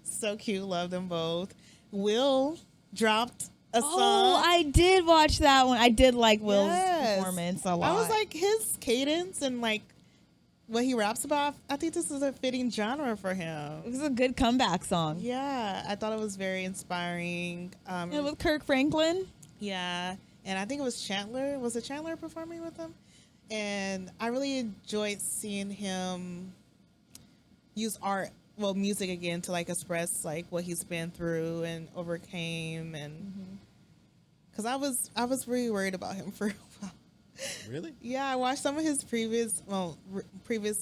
So cute, love them both. Will dropped a song. oh, I did watch that one. I did like Will's Yes. performance a lot. I was like, his cadence and like what he raps about, I think this is a fitting genre for it him. was a good comeback song. Yeah, I thought it was very inspiring. And with Kirk Franklin. Yeah, and I think it was Chandler. Was it Chandler performing with him? And I really enjoyed seeing him use music again to like express like what he's been through and overcame, and because I was really worried about him for a while. Really? Yeah, I watched some of his previous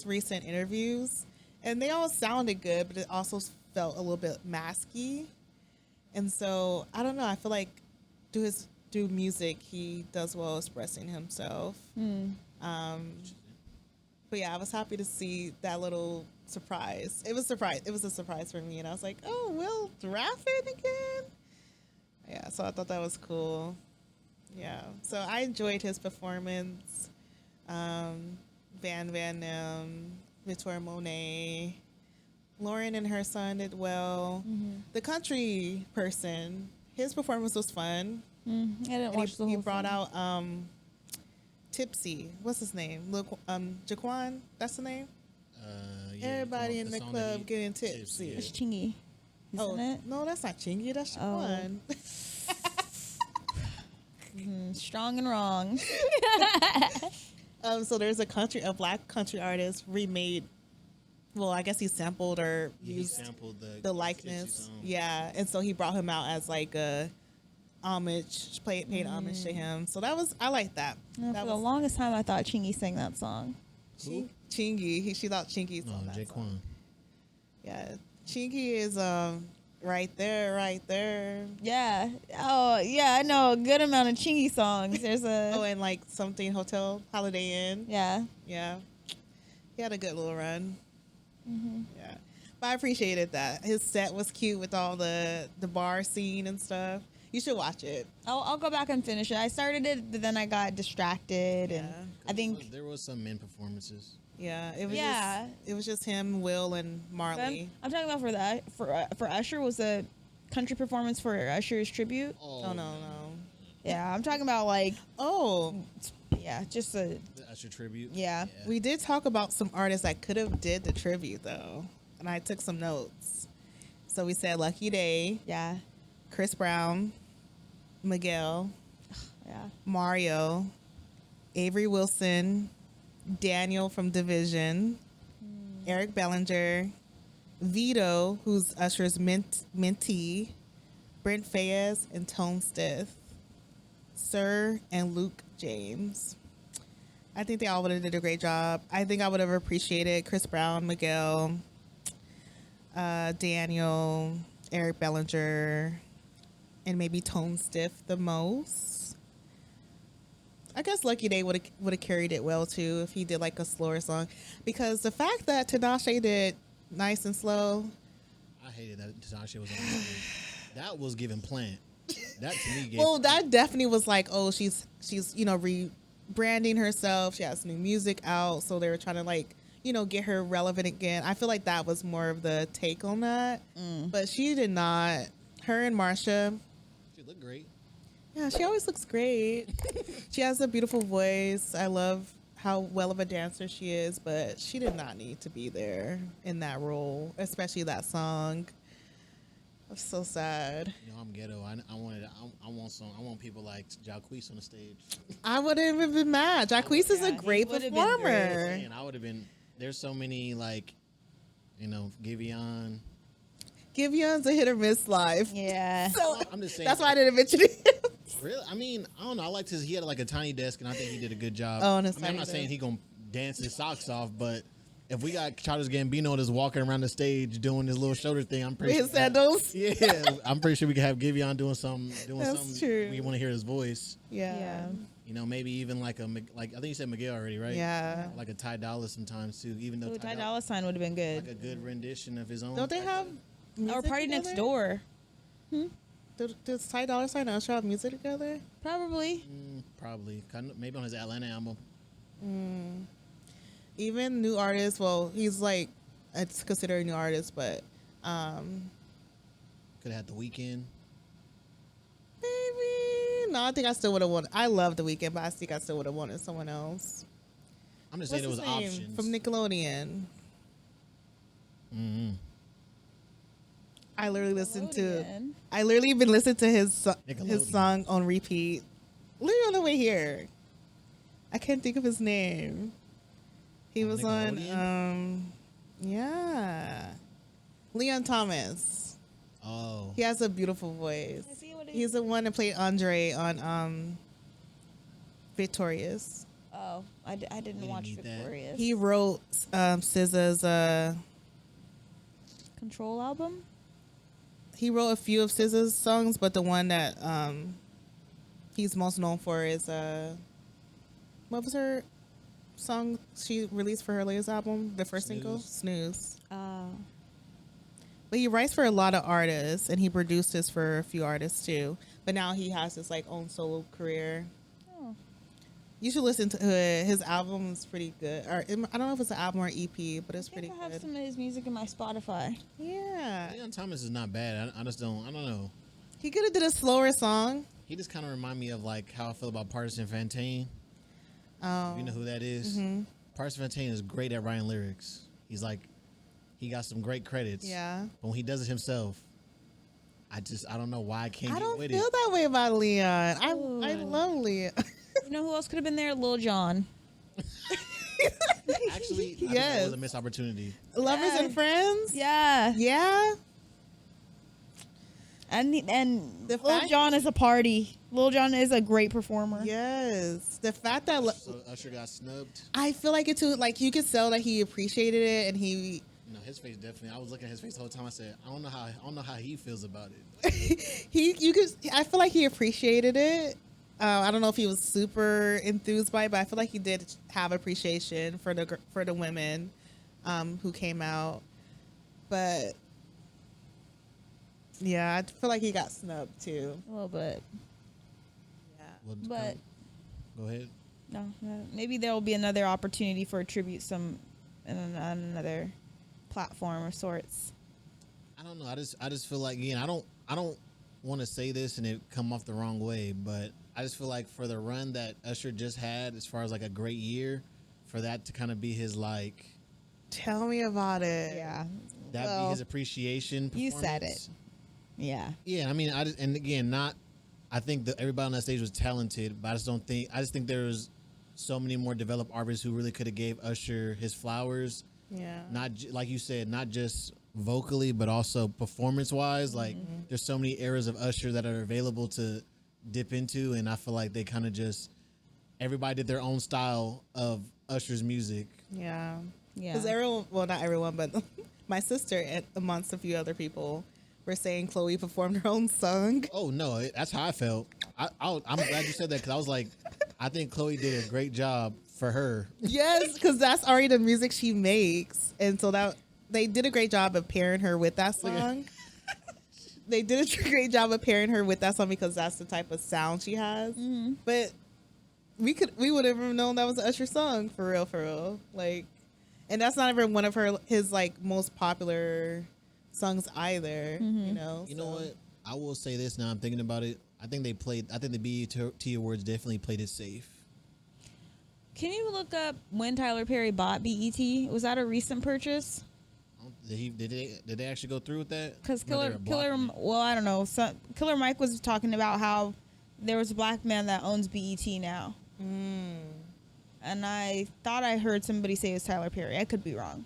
recent interviews, and they all sounded good, but it also felt a little bit masky. And so I don't know. I feel like through music, he does well expressing himself. But yeah, I was happy to see that little surprise. It was a surprise for me, and I was like, "Oh, Will rapping again?" Yeah, so I thought that was cool. Yeah, so I enjoyed his performance. Van Victoria Monet, Lauren and her son did well. The country person, his performance was fun. I didn't And watch the whole he brought thing. out Tipsy. What's his name? Jaquan. That's the name. Yeah, Everybody in the song club that he- getting tipsy. yeah. It's Chingy. Isn't it? No, that's not Chingy. That's Jaquan. Strong and wrong. So there's a black country artist remade. Well, I guess he sampled or Yeah, he used sampled the the likeness. Tipsy song. Yeah, and so he brought him out as like a homage, paid homage to him. So I like that. For That the was longest time, I thought Chingy sang that song. Chingy. She thought Chingy's No, on that Jaquan. song. Yeah, Chingy is right there. Yeah. Oh, yeah. I know a good amount of Chingy songs. There's Oh, a and like something Hotel Holiday Inn. yeah. Yeah, he had a good little run. Mm-hmm. Yeah, but I appreciated that. His set was cute with all the bar scene and stuff. You should watch it. I'll go back and finish it. I started it, but then I got distracted, and Yeah. I think There was some men performances. Yeah, it was Yeah. it was just him, Will, and Marley. I'm talking about for Usher was a country performance for Usher's tribute. Oh no. Yeah, I'm talking about like Oh, just a The Usher tribute. yeah. we did talk about some artists that could have did the tribute though, and I took some notes. So we said Lucky Day, Yeah. Chris Brown, Miguel, Yeah. Mario, Avery Wilson, Daniel from Division, Eric Bellinger, Vito, who's Usher's mentee, Brent Fayez, and Tone Stith, Sir, and Luke James. I think they all would have did a great job. I think I would have appreciated Chris Brown, Miguel, Daniel, Eric Bellinger, and maybe Tone Stith the most. I guess Lucky Day would have carried it well too if he did like a slower song, because the fact that Tinashe did Nice and Slow, I hated that Tinashe was on the stage. That was giving plant. That to me gave. well, that definitely was like, oh, she's rebranding herself. She has new music out, so they were trying to like get her relevant again. I feel like that was more of the take on that, but she did not. Her and Marsha. She looked great. Yeah, she always looks great. She has a beautiful voice. I love how well of a dancer she is, but she did not need to be there in that role, especially that song. I'm so sad. I'm ghetto. I want people like Jacquees on the stage. I wouldn't have been mad. Jacquees is a he great would've been performer. And I would have been. There's so many like, Giveon. Givion's a hit or miss live. Yeah. So I'm just saying. that's why I didn't mention it. Really? I mean, I don't know. I liked his. He had like a tiny desk, and I think he did a good job. Oh, on his I'm tiny not saying desk. he gonna dance his socks off, but if we got Childish Gambino just walking around the stage doing his little shoulder thing, I'm pretty With sure. his sandals. Yeah, I'm pretty sure we could have Giveon doing something. That's true. We want to hear his voice. Yeah. Maybe even like I think you said Miguel already, right? Yeah. Like a Ty Dolla sometimes too. Even though Ty Dolla $ign would have been good. like a good rendition of his own. Don't they have Or music Party Next together? Door. Does Ty Dolla $ign and Usher have music together? Probably. Probably. Maybe on his Atlanta album. Even new artists, well, he's like, it's considered a new artist, but Could have had The Weeknd. maybe. No, I think I still would have wanted. I love The Weeknd, but I think I still would have wanted someone else. I'm just What's saying it was his name? options. From Nickelodeon. Mm-hmm. I literally listened to. Nickelodeon. I literally been listening to his Nickelodeon. song on repeat. Literally on the way here. I can't think of his name. He was on. Nickelodeon? Yeah, Leon Thomas. Oh. He has a beautiful voice. I see what He's the one that played Andre on Victorious. Oh, I didn't We watch didn't need that. Victorious. He wrote SZA's. Control album. He wrote a few of SZA's songs, but the one that he's most known for is what was her song she released for her latest album? The first single, Snooze. But he writes for a lot of artists, and he produces for a few artists too. But now he has his like own solo career. Oh. You should listen to it. His album is pretty good. Or I don't know if it's an album or EP, but it's I pretty think I have good. some of his music in my Spotify. Yeah, Leon Thomas is not bad. I just don't. I don't know. he could have did a slower song. He just kind of remind me of like how I feel about Partisan Fontaine. Oh, You know who that is? Partisan Fontaine is great at writing lyrics. He's like, he got some great credits. yeah. But when he does it himself, I don't know why I can't I get don't with feel it. that way about Leon. I Ooh. love Leon. You know who else could have been there? Lil Jon. Actually, I think that Yes. was a missed opportunity. Lovers Yeah. and Friends. Yeah. Yeah. And The Lil fact- Jon is a party. Lil Jon is a great performer. Yes, the fact that So Usher got snubbed. I feel like it too. Like you could tell that he appreciated it, and he No, his face definitely. I was looking at his face the whole time. I said, I don't know how he feels about it. you could. I feel like he appreciated it. I don't know if he was super enthused by it, but I feel like he did have appreciation for the women who came out. But yeah, I feel like he got snubbed too. A little bit. Yeah. Well, But go ahead. no, maybe there will be another opportunity for a tribute on another platform of sorts. I don't know. I just feel like, again, I don't want to say this and it come off the wrong way, but I just feel like for the run that Usher just had, as far as like a great year, for that to kind of be his like, Tell me about it. Yeah. that Well, be his appreciation. you said performance. Yeah. Yeah, I mean, and again, I think that everybody on that stage was talented, but I just think there's so many more developed artists who really could have gave Usher his flowers. Yeah. Like you said, not just vocally, but also performance wise. Like there's so many eras of Usher that are available to dip into, and I feel like they kind of just everybody did their own style of Usher's music. Yeah. Yeah. Because everyone, well, not everyone, but my sister and amongst a few other people were saying Chloe performed her own song. Oh no, that's how I felt. I'm glad you said that because I was like, I think Chloe did a great job for her. Yes, because that's already the music she makes, and so that they did a great job of pairing her with that song. They did a great job of pairing her with that song because that's the type of sound she has. But we would have known that was an Usher song for real. Like, and that's not even one of his like most popular songs either. You know. You know what? I will say this now. I'm thinking about it. I think the BET Awards definitely played it safe. Can you look up when Tyler Perry bought BET? Was that a recent purchase? Did they actually go through with that? Because No, they were blocking it. well, I don't know. Killer Mike was talking about how there was a black man that owns BET now. And I thought I heard somebody say it was Tyler Perry. I could be wrong.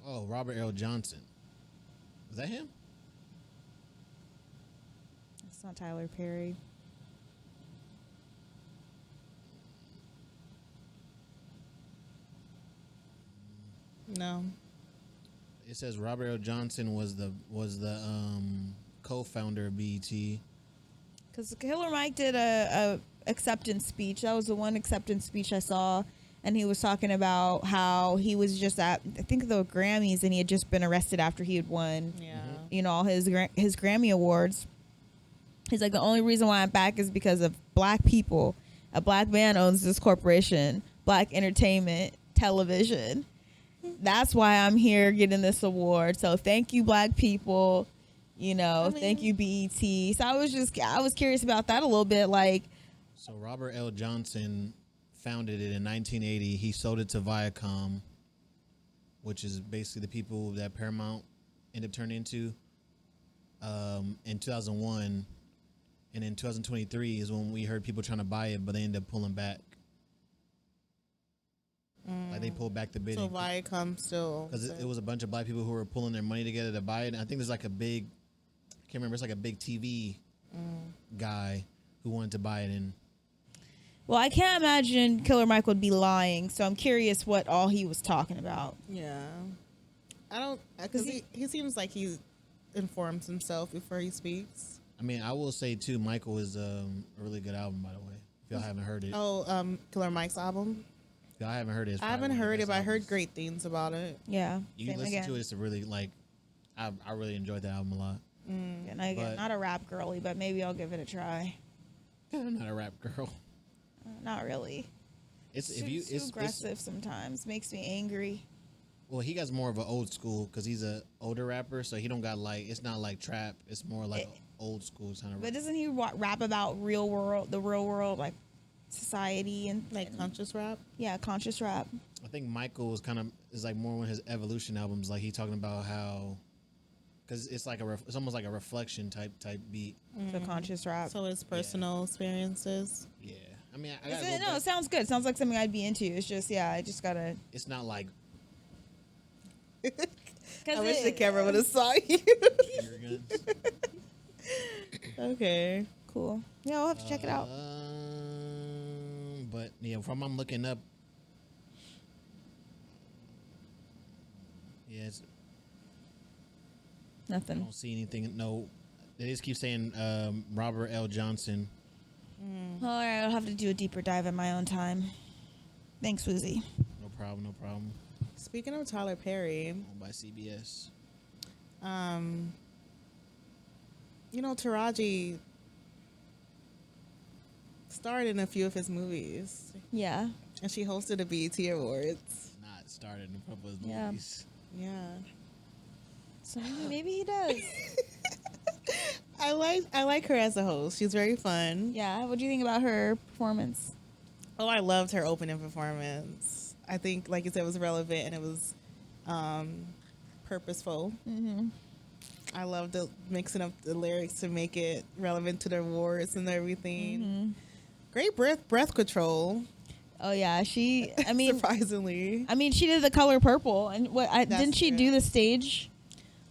Oh, Robert L. Johnson. Was that him? It's not Tyler Perry. No. It says Robert L. Johnson was the co-founder of BET. Because Killer Mike did a acceptance speech. That was the one acceptance speech I saw. And he was talking about how he was just at, I think, the Grammys, and he had just been arrested after he had won, Yeah. all his Grammy awards. He's like, the only reason why I'm back is because of black people. A black man owns this corporation, Black Entertainment Television. That's why I'm here getting this award. So thank you, black people. Thank you, BET. So I was curious about that a little bit. Like, So Robert L. Johnson founded it in 1980. He sold it to Viacom, which is basically the people that Paramount ended up turning into in 2001. And in 2023 is when we heard people trying to buy it, but they ended up pulling back. Like they pulled back the bidding. So Viacom still. Because it was a bunch of black people who were pulling their money together to buy it. And I think there's like I can't remember, it's like a big TV guy who wanted to buy it. And well, I can't imagine Killer Mike would be lying. So I'm curious what all he was talking about. Yeah. I don't, because he seems like he informs himself before he speaks. I mean, I will say too, Michael is a really good album, by the way. If y'all haven't heard it. Oh, Killer Mike's album? If y'all haven't heard it. It's I probably haven't one of the heard it, best but I heard albums. great things about it. Yeah. You same listen again. to it, it's a really, I really enjoyed that album a lot. And again, but- not a rap girly, but maybe I'll give it a try. I'm not a rap girl. Not really. It's Too aggressive sometimes. Makes me angry. Well, he got more of an old school because he's a older rapper, so he don't got it's not like trap. It's more like old school kind of. But doesn't he rap about the real world, like society and Like conscious rap? yeah, conscious rap. I think Michael is like more one of his evolution albums. Like he talking about how, because it's like it's almost like a reflection type beat. So conscious rap. So his personal experiences. Yeah, I mean, I Is gotta it? go No, back. it sounds good. It sounds like something I'd be into. It's just, I just gotta. It's not like I wish the camera would have saw you. Finger guns. Okay. Cool. Yeah, we'll have to check it out. But yeah, from I'm looking up. Yes, I Nothing. don't see anything. No, they just keep saying Robert L. Johnson. All right, I'll have to do a deeper dive in my own time. Thanks, Wuzi. No problem. No problem. Speaking of Tyler Perry, Owned by CBS. you know, Taraji starred in a few of his movies, Yeah. and she hosted the BET Awards. Not started in a couple of Yeah. movies. Yeah. So maybe he does. I like her as a host. She's very fun. Yeah. What do you think about her performance? Oh, I loved her opening performance. I think, like you said, it was relevant and it was purposeful. Mm-hmm. I loved the mixing up the lyrics to make it relevant to the awards and everything. Mm-hmm. Great breath control. Oh yeah, she. I mean, surprisingly, she did The Color Purple, and That's didn't she true. do the stage,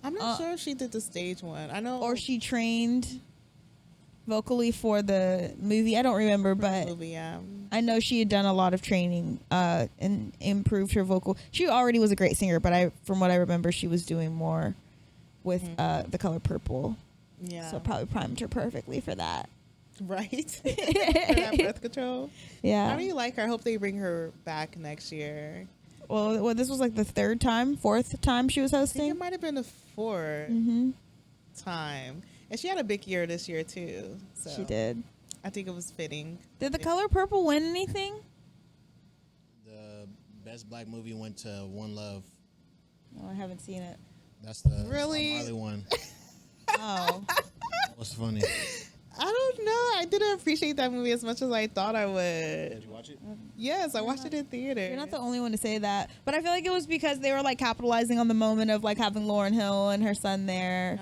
I'm not sure if she did the stage one. I know, or she trained vocally for the movie? I don't remember, but movie, yeah. I know she had done a lot of training and improved her vocal. She already was a great singer, but from what I remember, she was doing more with The Color Purple. Yeah. So probably primed her perfectly for that. Right. For that breath control. Yeah. I really like her. I hope they bring her back next year. Well, this was like the fourth time she was I think it hosting. might have been the fourth time. And she had a big year this year, too. So She did. I think it was fitting. Did The Color Purple win anything? The best black movie went to One Love. No, I haven't seen it. That's the Really? Marley one. Oh. What's funny? I don't know. I didn't appreciate that movie as much as I thought I would. Did you watch it? Yes, I watched it in theater. You're not the only one to say that. But I feel like it was because they were like capitalizing on the moment of like having Lauryn Hill and her son there.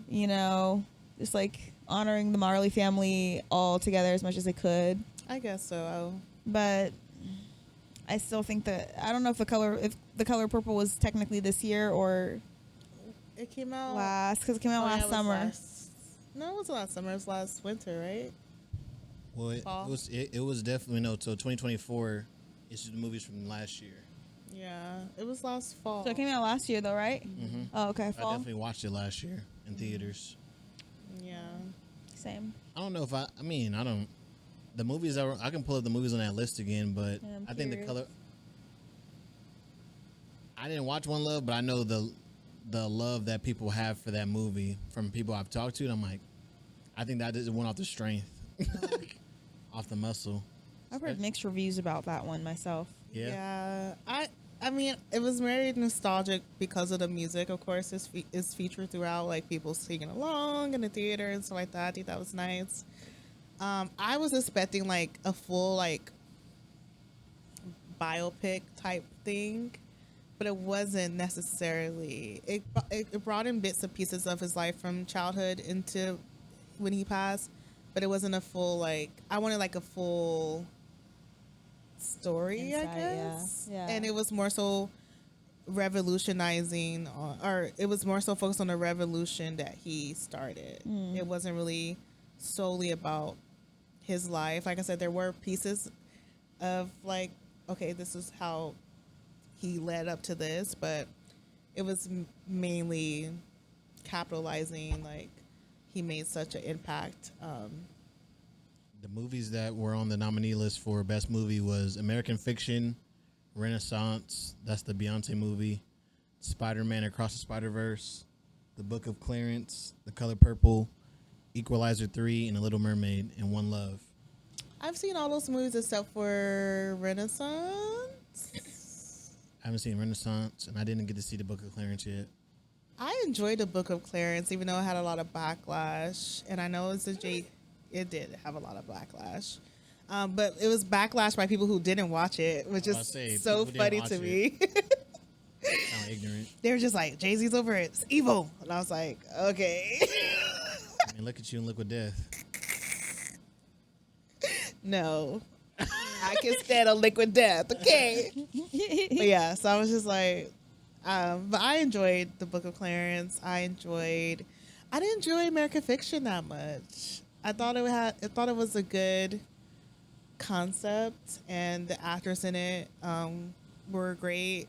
You know, just like honoring the Marley family all together as much as they could. I guess so. But I still think that I don't know if the color purple was technically this year or It came out last, because it came out Oh, yeah, last it was summer. No, it wasn't last summer. It was last winter, right? Well, Fall. it was definitely no. So 2024 issued the movies from last year. Yeah, it was last fall. So it came out last year though, right? Mm-hmm. Oh, okay, I fall. definitely watched it last year in theaters. Yeah. Same. I don't know if I mean, I don't. The movies I can pull up the movies on that list again, but Yeah, I'm I think the curious. color. I didn't watch One Love, but I know the love that people have for that movie from people I've talked to. And I'm like, I think that just went off the strength, off the muscle. I've heard mixed reviews about that one myself. Yeah. I mean, it was very nostalgic because of the music. Of course, it's featured throughout, like people singing along in the theater and stuff like that. I think that was nice. I was expecting like a full like biopic type thing, but it wasn't necessarily. It brought in bits and pieces of his life from childhood into when he passed, but it wasn't a full like. I wanted like a full story, Insight, I guess. yeah. And it was more so revolutionizing, or it was more so focused on the revolution that he started. It wasn't really solely about his life. Like I said, there were pieces of like, okay, this is how he led up to this, but it was mainly capitalizing, like he made such an impact. The movies that were on the nominee list for Best Movie was American Fiction, Renaissance, that's the Beyonce movie, Spider-Man Across the Spider-Verse, The Book of Clarence, The Color Purple, Equalizer 3, and The Little Mermaid, and One Love. I've seen all those movies except for Renaissance. I haven't seen Renaissance, and I didn't get to see The Book of Clarence yet. I enjoyed the Book of Clarence, even though it had a lot of backlash. And I know it did have a lot of backlash. But it was backlash by people who didn't watch it, which I was is about to say, so people funny didn't to watch me. Kind of ignorant. They were just like, Jay-Z's over it. It's evil. And I was like, okay. I mean, look at you in Liquid Death. No. I can stand a liquid death, okay? But yeah, so I was just like, But I enjoyed the Book of Clarence. I didn't enjoy American Fiction that much. I thought it was a good concept, and the actors in it were great.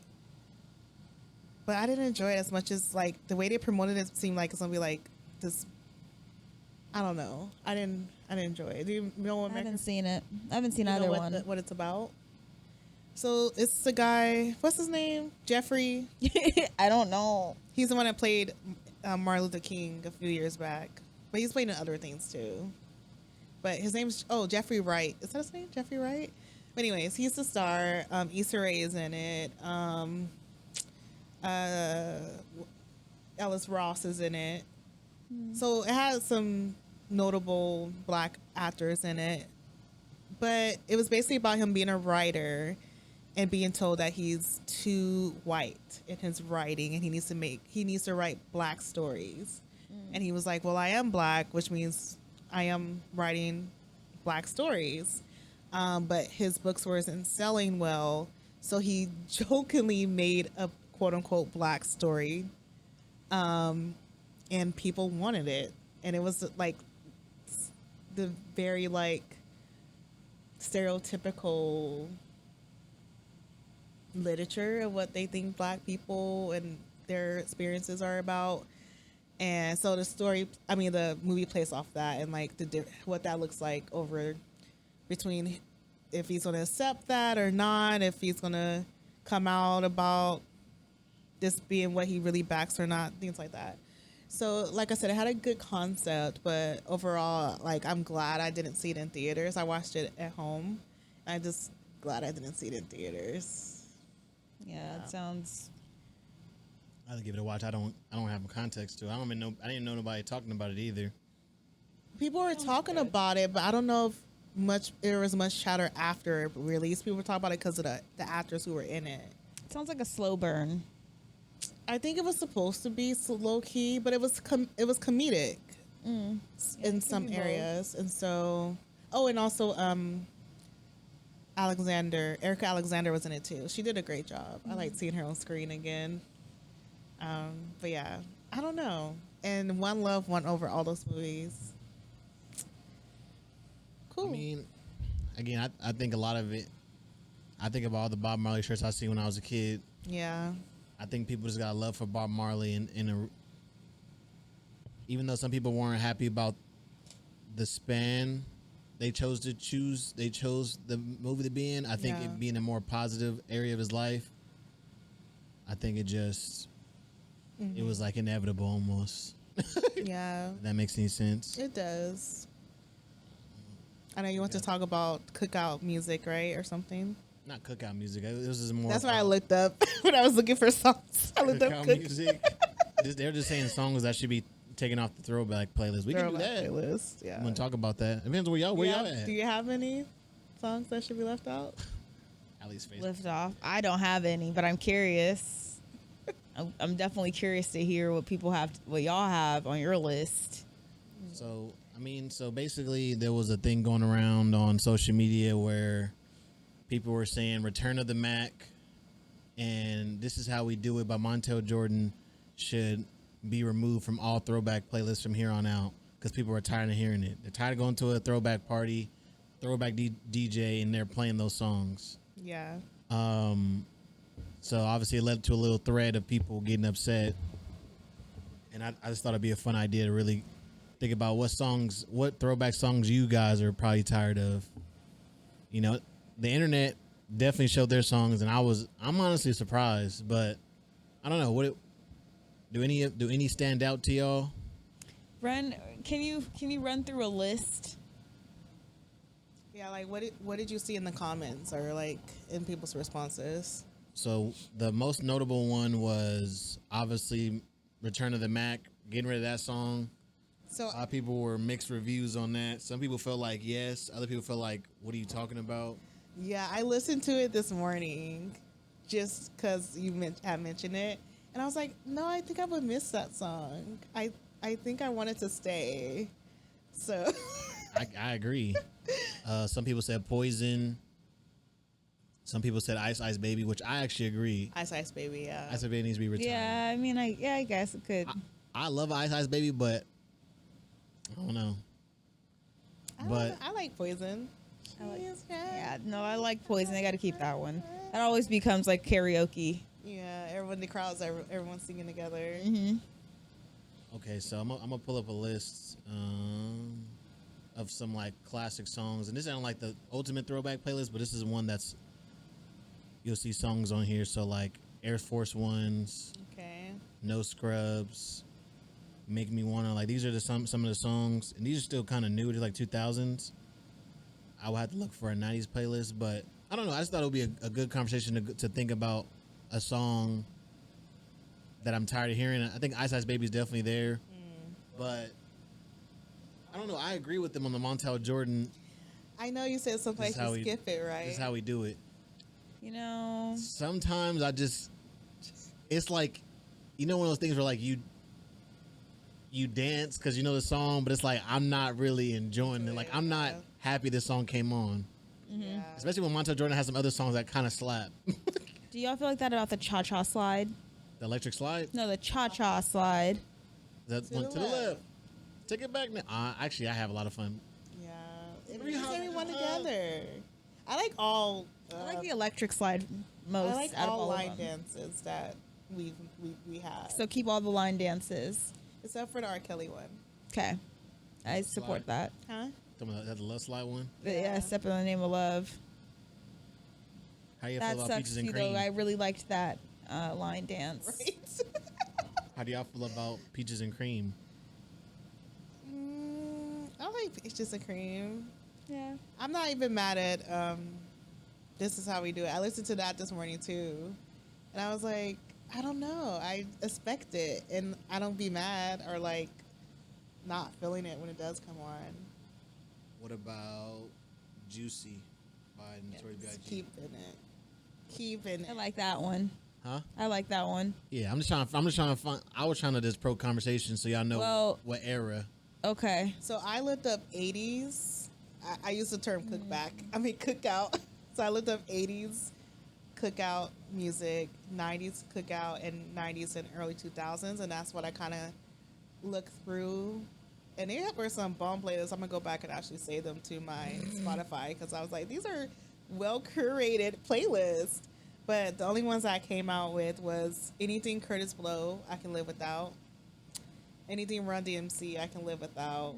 But I didn't enjoy it as much as like the way they promoted it seemed like it's gonna be like this. I don't know. I didn't enjoy it. Do you know what I American? haven't seen it. I haven't seen You know either what one. what it's about? So it's the guy. What's his name? Jeffrey. I don't know. He's the one that played Martin Luther King a few years back, but he's played in other things too. But his name's Jeffrey Wright. Is that his name? Jeffrey Wright. But anyways, he's the star. Issa Rae is in it. Uh, Ellis Ross is in it. So it has some notable black actors in it. But it was basically about him being a writer and being told that he's too white in his writing and he needs to write black stories. And he was like, well, I am black, which means I am writing black stories. But his books weren't selling well, so he jokingly made a quote unquote black story. And people wanted it. And it was like the very like stereotypical literature of what they think black people and their experiences are about. And so the movie plays off that and like what that looks like over between if he's going to accept that or not, if he's going to come out about this being what he really backs or not, things like that. So, like I said, it had a good concept, but overall, like, I'm glad I didn't see it in theaters. I watched it at home. I'm just glad I didn't see it in theaters. Yeah, it sounds. I have to give it a watch. I don't have context to it. I didn't know nobody talking about it either. People were talking about it, but I don't know if there was much chatter after it released. People were talking about it because of the actors who were in it. It sounds like a slow burn. I think it was supposed to be low key, but it was comedic in some areas, and so and also Erica Alexander was in it too. She did a great job. I like seeing her on screen again. But yeah, I don't know. And One Love won over all those movies. Cool. I mean, again, I think a lot of it. I think of all the Bob Marley shirts I see when I was a kid. Yeah. I think people just got a love for Bob Marley, even though some people weren't happy about the span they chose the movie to be in. I think it being a more positive area of his life. I think it just it was like inevitable almost. Yeah. If that makes any sense. It does. I know you want to talk about cookout music, right, or something. Not cookout music. This is more. That's what I looked up when I was looking for songs. I looked up cookout music. They're just saying songs that should be taken off the throwback playlist. We can do that. Playlist. Yeah. I'm gonna talk about that. It depends where y'all at. Do you have any songs that should be left out? At least Facebook. Lift off. I don't have any, but I'm curious. I'm definitely curious to hear what y'all have on your list. So basically, there was a thing going around on social media where people were saying "Return of the Mac" and "This Is How We Do It" by Montel Jordan should be removed from all throwback playlists from here on out because people are tired of hearing it. They're tired of going to a throwback party, throwback DJ, and they're playing those songs. Yeah. So obviously it led to a little thread of people getting upset. And I just thought it'd be a fun idea to really think about what throwback songs you guys are probably tired of. You know, the internet definitely showed their songs, and I'm honestly surprised, but I don't know. Do any stand out to y'all? Can you run through a list? Yeah, like what did you see in the comments or like in people's responses? So the most notable one was obviously "Return of the Mac," getting rid of that song. So A lot of people were mixed reviews on that. Some people felt like yes, other people felt like, what are you talking about? yeah, I listened to it this morning just because you had mentioned it. And I was like, no, I think I would miss that song. I think I wanted to stay. So I agree. Some people said "Poison." Some people said Ice Ice Baby, which I actually agree. Ice Ice Baby, yeah. Ice Ice Baby needs to be retired. Yeah, I mean, I guess it could. I love Ice Ice Baby, but I don't know. I like Poison. Yeah, no, I like Poison. I got to keep that one. That always becomes like karaoke. Yeah, everyone in the crowds, everyone's singing together. Mm-hmm. Okay, so I'm gonna pull up a list of some like classic songs, and this isn't like the ultimate throwback playlist, but this is one that's you'll see songs on here. So like Air Force Ones, Okay. No Scrubs, Make Me Wanna. Like these are some of the songs, and these are still kind of new. They're like 2000s. I would have to look for a 90s playlist, but I don't know. I just thought it would be a good conversation to think about a song that I'm tired of hearing. I think Ice Ice Baby is definitely there, but I don't know. I agree with them on the Montel Jordan. I know you said someplace to skip it, right? This is how we do it. You know, Sometimes it's like, you know, one of those things where like you dance because you know the song, but it's like I'm not really enjoying it. Like I'm not happy this song came on. Yeah. Especially when Montel Jordan has some other songs that kind of slap. do y'all feel like that about the cha-cha slide? The Electric Slide? No, the cha-cha slide. That one to the left. Take it back now. Actually, I have a lot of fun. Yeah. It brings everyone together. I like all. I like the electric slide most. I like out of all all line of them. dances that we have. So keep all the line dances. Except for the R. Kelly one. Okay, I support that. Huh? That the Love Slide one. Yeah, Step in the Name of Love. How do you That feel about sucks Peaches and too, Cream? though. I really liked that line dance. Right? How do y'all feel about Peaches and Cream? I like Peaches and Cream. Yeah. I'm not even mad at This Is How We Do It. I listened to that this morning too. And I was like, I don't know. I expect it. And I don't be mad or like not feeling it when it does come on. What about Juicy by Notorious B.I.G.? Keeping it. I like that one. Huh? I like that one. Yeah, I'm just trying to find. I was trying to just pro conversation so y'all know what era. Okay. So I looked up 80s. I used the term cookout. So I looked up 80s cookout music, 90s cookout, and 90s and early 2000s. And that's what I kind of looked through. And there were some bomb playlists. I'm going to go back and actually save them to my Spotify because I was like, these are well curated playlists. But the only ones I came out with was anything Curtis Blow, I can live without. Anything Run DMC, I can live without.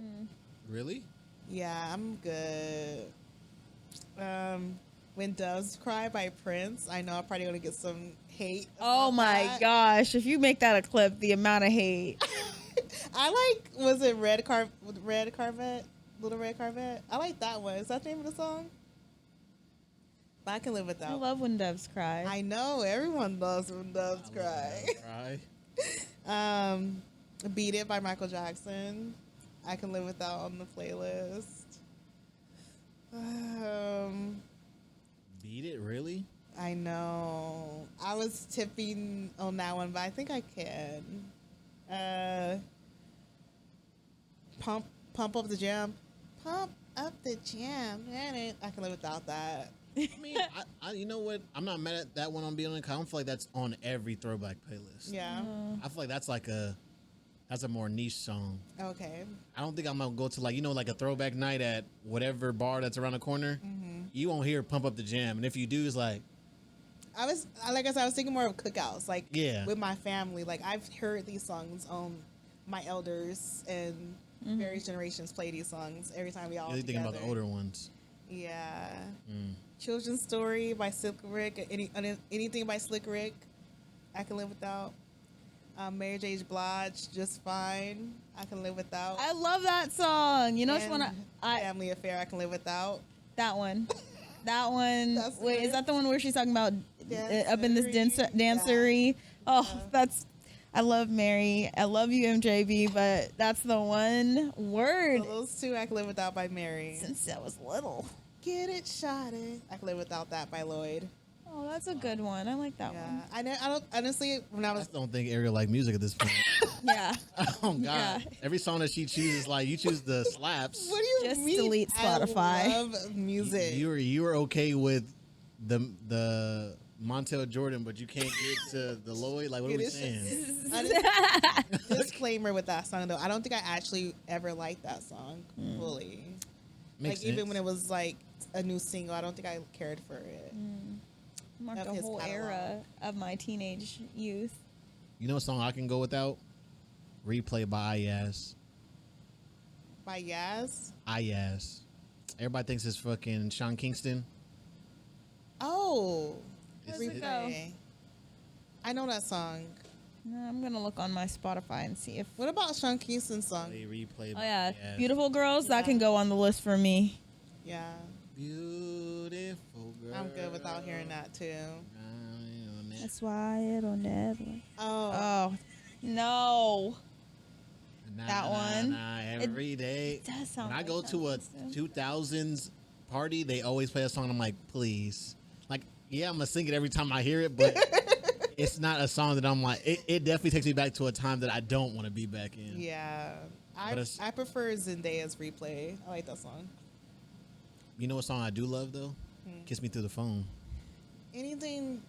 Really? Yeah, I'm good. When Doves Cry by Prince, I know I'm probably going to get some hate. Oh my gosh. If you make that a clip, the amount of hate. I like, was it Little Red Corvette? I like that one. Is that the name of the song? But I can live without. I love When Doves Cry. I know everyone loves When Doves Cry. Beat It by Michael Jackson. I can live without on the playlist. Beat It, really? I know. I was tipping on that one, but I think I can. Pump Up the Jam. Pump Up the Jam. I can live without that. I mean, I you know what? I'm not mad at that one on being on. I don't feel like that's on every throwback playlist. Yeah. I feel like that's a more niche song. Okay. I don't think I'm gonna go to like a throwback night at whatever bar that's around the corner. You won't hear Pump Up the Jam, and if you do, it's like I was thinking more of cookouts, with my family. Like I've heard these songs on my elders and various generations play these songs every time we all. You're thinking about the older ones. Yeah. Children's Story by Slick Rick. Anything by Slick Rick, I can live without. Mary J. Blige, Just Fine, I can live without. I love that song. You know which And one Family Affair, I can live without. that one. That one. That's Wait, good. is that the one where she's talking about up in this Dancery. dancery? Oh, I love Mary. I love you, MJB, but that's the one word. So those two I can live without by Mary. Since I was little. Get It Shotted, I can live without that by Lloyd. Oh, that's a good one. I like that one. I don't honestly when I I was just don't think Ariel like music at this point. Yeah. Oh God! Yeah. Every song that she chooses, like you choose the slaps. what do you Just mean? delete Spotify. I love music. You were okay with the Montel Jordan, but you can't get to the Lloyd. Like, what are we saying? Disclaimer with that song though, I don't think I actually ever liked that song fully. Makes Like even sense. when it was like a new single, I don't think I cared for it. Marked Of a his whole catalog. era of my teenage youth. You know what song I can go without? Replay by IAS. By Yaz. IAS. Everybody thinks it's fucking Sean Kingston. Oh, It's- Where's it go? Replay. I know that song. I'm gonna look on my Spotify and see if. What about Sean Kingston's song? Replay Oh by yeah, IAS. Beautiful Girls. That Yeah. can go on the list for me. Yeah, Beautiful girl. I'm good without hearing that too. That's why it'll never. Oh, Oh no. that one. Every day. It does sound When I like go Sean to a Kingston. 2000s party, they always play a song. I'm like, please. Like, yeah, I'm going to sing it every time I hear it, but it's not a song that I'm like, it definitely takes me back to a time that I don't want to be back in. yeah. But it's- I prefer Zendaya's Replay. I like that song. You know what song I do love, though? Kiss Me Through the Phone. Anything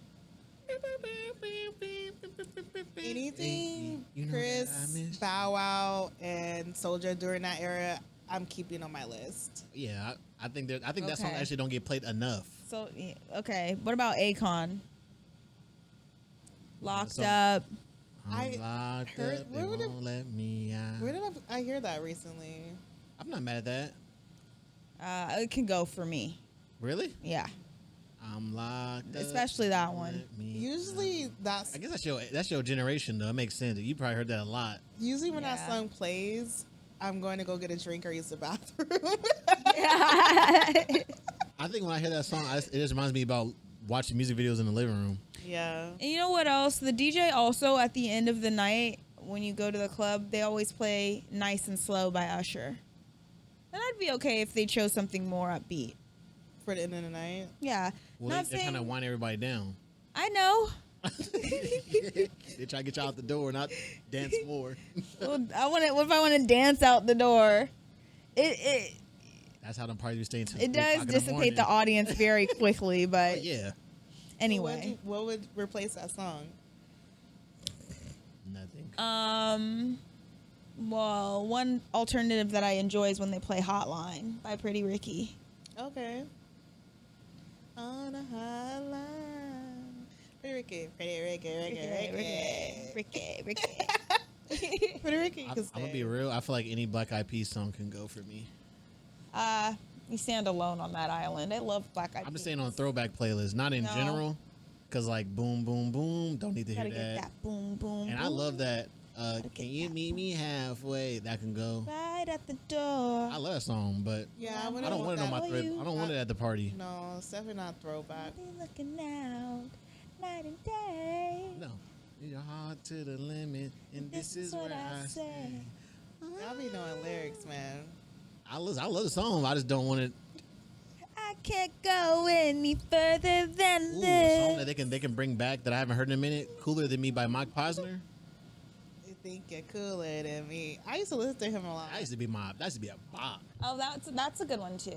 You know Chris, that I miss- Bow Wow, and Soldier during that era, I'm keeping on my list. Yeah, I think that song Okay. actually don't get played enough. So yeah, okay, what about Akon? Locked song- Up. I I'm locked heard- up, they where would it- won't let me out. Where did I hear that recently? I'm not mad at that. It can go for me. Really? Yeah, I'm locked up. Especially that won't one. let me Usually out. that's I guess that's your generation though. It makes sense. You probably heard that a lot. usually when that Yeah. song plays, I'm going to go get a drink or use the bathroom. I think when I hear that song, it just reminds me about watching music videos in the living room. Yeah. And you know what else? The DJ also at the end of the night, when you go to the club, they always play "Nice and Slow" by Usher. And I'd be okay if they chose something more upbeat. For the end of the night. Yeah, Well, not they're trying to saying. wind everybody down. I know. They try to get you out the door, not dance more. Well, I want to. What if I want to dance out the door? It That's how them parties be staying till it 3 does o'clock in dissipate the morning. audience very quickly, but Yeah, anyway. What would replace that song? nothing. Well, one alternative that I enjoy is when they play "Hotline" by Pretty Ricky. Okay. On a hotline. Pretty Ricky. Pretty Ricky. Ricky. Pretty Ricky. I'm gonna be real. I feel like any Black Eyed Peas song can go for me. You stand alone on that island. I love Black Eyed I'm Peas. just saying on throwback playlists, not in No. general, because like boom, boom, boom, don't need to Gotta hear get that. that boom, boom. And I boom. love that. get Can you that meet me halfway? That can go. Right at the door. I love that song, but Yeah, I I I wouldn't don't want it on my that. I don't want it at the party. No, it's definitely not throwback. Be looking out night and day. No. Your heart to the limit, and this is where I say. Y'all be knowing lyrics, man. I love the song. I just don't want it. I can't go any further than Ooh, a song this. that they can bring back that I haven't heard in a minute. Cooler Than Me by Mike Posner. You think you're cooler than me. I used to listen to him a lot. That used to be a bop. Oh, that's a good one too.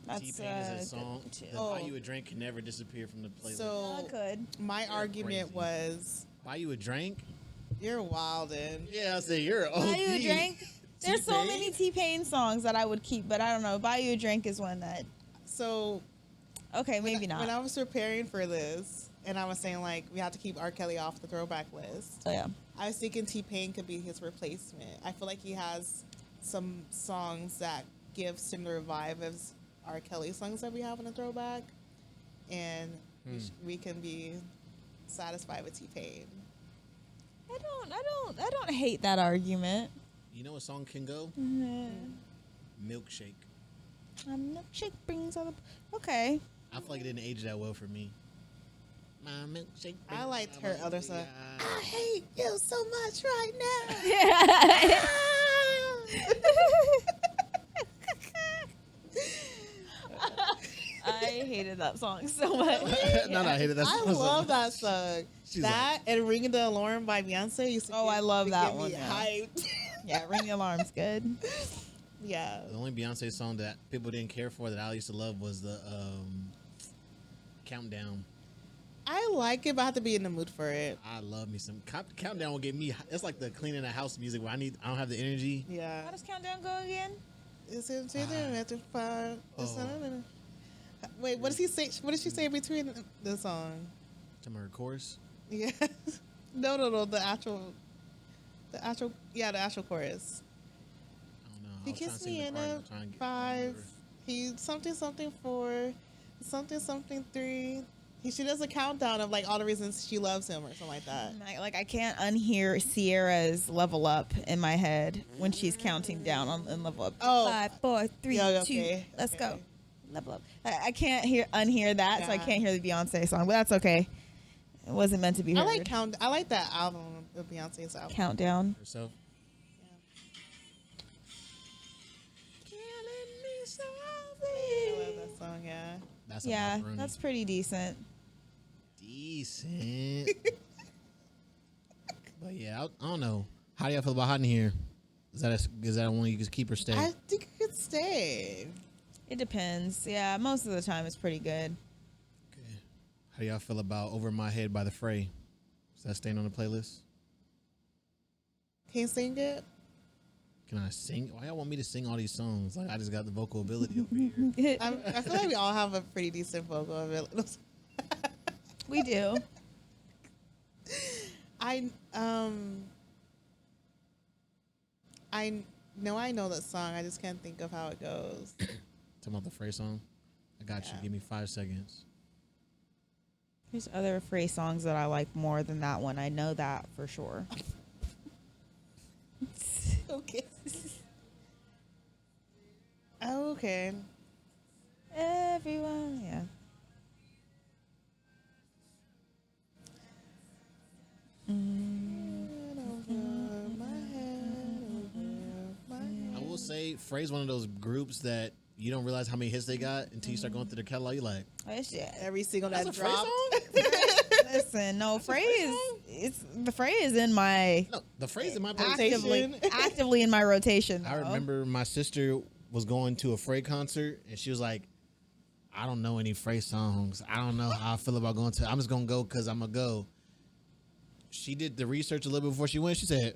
That's T-Pain is a a good song. one, too. The Oh. Buy You a Drink can never disappear from the playlist. Oh, So good. my You're argument crazy. was, Buy You a Drink? you're wildin'. Yeah, I said you're an OG. Buy you a drink. There's so T-Pain? many T-Pain songs that I would keep, but I don't know. Buy you a drink is one that. So Okay, maybe not. when I was preparing for this, and I was saying like we have to keep R. Kelly off the throwback list, So yeah. I was thinking T-Pain could be his replacement. I feel like he has some songs that give similar vibe as R. Kelly songs that we have in the throwback, and we can be satisfied with T-Pain. I don't hate that argument. You know what song can go? Milkshake. A milkshake brings all the. Okay. I feel like it didn't age that well for me. My milkshake. I liked her other song. Yeah. I hate you so much right now. I hated that song so much. No, I hated that I song. love that song. She's That and "Ringing the Alarm" by Beyonce. Used to Oh, I love to that get one, me yeah. hyped. Yeah, Ring the Alarm's good. Yeah. The only Beyonce song that people didn't care for that I used to love was the Countdown. I like it, but I have to be in the mood for it. I love me some Countdown. Will get me. It's like the cleaning the house music where I don't have the energy. Yeah. How does Countdown go again? It's in after 5. Oh. Wait, what does he say? What does she say between the song? To my chorus. Yeah. No. The actual chorus. I don't know. He kissed me in a 5. He something 4, something 3. She does a countdown of like all the reasons she loves him or something like that. I can't unhear Sierra's Level Up in my head when she's counting down on Level Up. Oh. 5, 4, 3, 2. Let's go. Level Up. I can't unhear that, so I can't hear the Beyonce song, but that's okay. It wasn't meant to be heard. I like that album, the Beyonce's album. Countdown. Herself. I love that song. Yeah. That's pretty decent. Decent. But yeah, I don't know. How do y'all feel about Hot in Here? Is that one you can keep or stay? I think it could stay. It depends. Yeah, most of the time it's pretty good. Okay. How do y'all feel about Over My Head by The Fray? Is that staying on the playlist? Can you sing it? Can I sing? Why y'all want me to sing all these songs? Like I just got the vocal ability over here. I feel like we all have a pretty decent vocal ability. We do. I know that song. I just can't think of how it goes. Talking about the Fray song? I got you. Give me 5 seconds. There's other Frey songs that I like more than that one. I know that for sure. Okay. Okay. Everyone, yeah. I will say, Fray's one of those groups that you don't realize how many hits they got until you start going through their catalog. You're like, Oh, shit. Every single that that's a Fray dropped. song? Listen, no, Frey is the Frey is in my No, the Fray's in my playlist. actively in my rotation. I though. remember my sister was going to a Fray concert, and she was like, I don't know any Fray songs. I don't know how I feel about going to. I'm just going to go because I'm going to go. She did the research a little bit before she went. She said,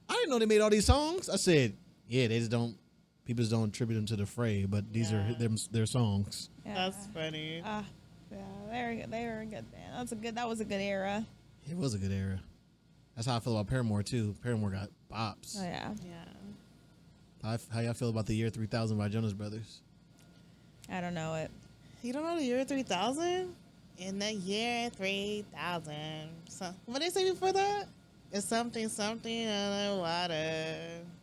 I didn't know they made all these songs. I said, yeah, they just don't. People just don't attribute them to the Fray, but these are their songs. Yeah. That's funny. Yeah, they were a good band. That was a good era. It was a good era. That's how I feel about Paramore too. Paramore got bops. Oh yeah. Yeah. How y'all feel about the year 3000 by Jonas Brothers? I don't know it. You don't know the year 3000? In the year 3000. So, what did they say before that? It's something underwater.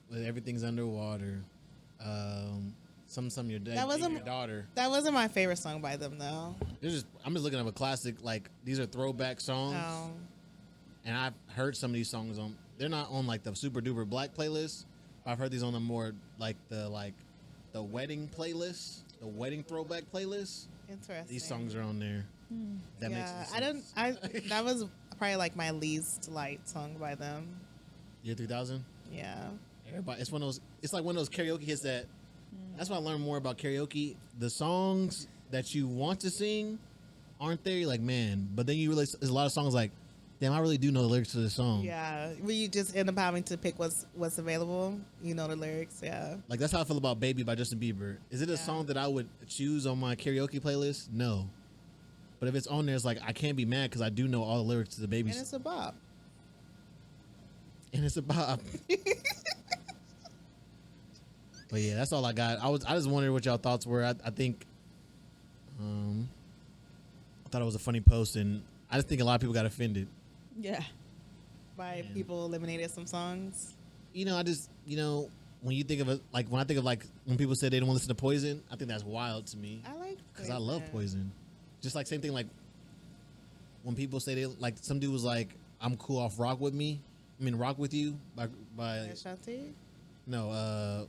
When everything's underwater. Some your dad, That wasn't- your daughter. That wasn't my favorite song by them, though. I'm just looking at a classic. Like these are throwback songs, Oh. and I've heard some of these songs on. They're not on like the super duper black playlist. I've heard these on the more like the wedding playlist, the wedding throwback playlist. Interesting. These songs are on there. That makes sense. That was probably like my least liked song by them. Year 3000. Yeah. Everybody, it's one of those. It's like one of those karaoke hits that. That's why I learned more about karaoke. The songs that you want to sing aren't there. You're like, man, but then you realize there's a lot of songs like, damn, I really do know the lyrics to this song. Yeah. Where you just end up having to pick what's available. You know the lyrics. Yeah. Like that's how I feel about "Baby" by Justin Bieber. Is it a song that I would choose on my karaoke playlist? No. But if it's on there, it's like I can't be mad because I do know all the lyrics to the Baby. And it's a bop. And it's a bop. But yeah, that's all I got. I just wondered what y'all thoughts were. I think I thought it was a funny post, and I just think a lot of people got offended. Yeah. By people eliminated some songs. When you think of it, like when I think of like when people say they don't want to listen to Poison, I think that's wild to me. I like because I love Poison. Just like same thing like when people say they like some dude was like I'm cool off Rock with Me. I mean Rock with You by Ashanti? No,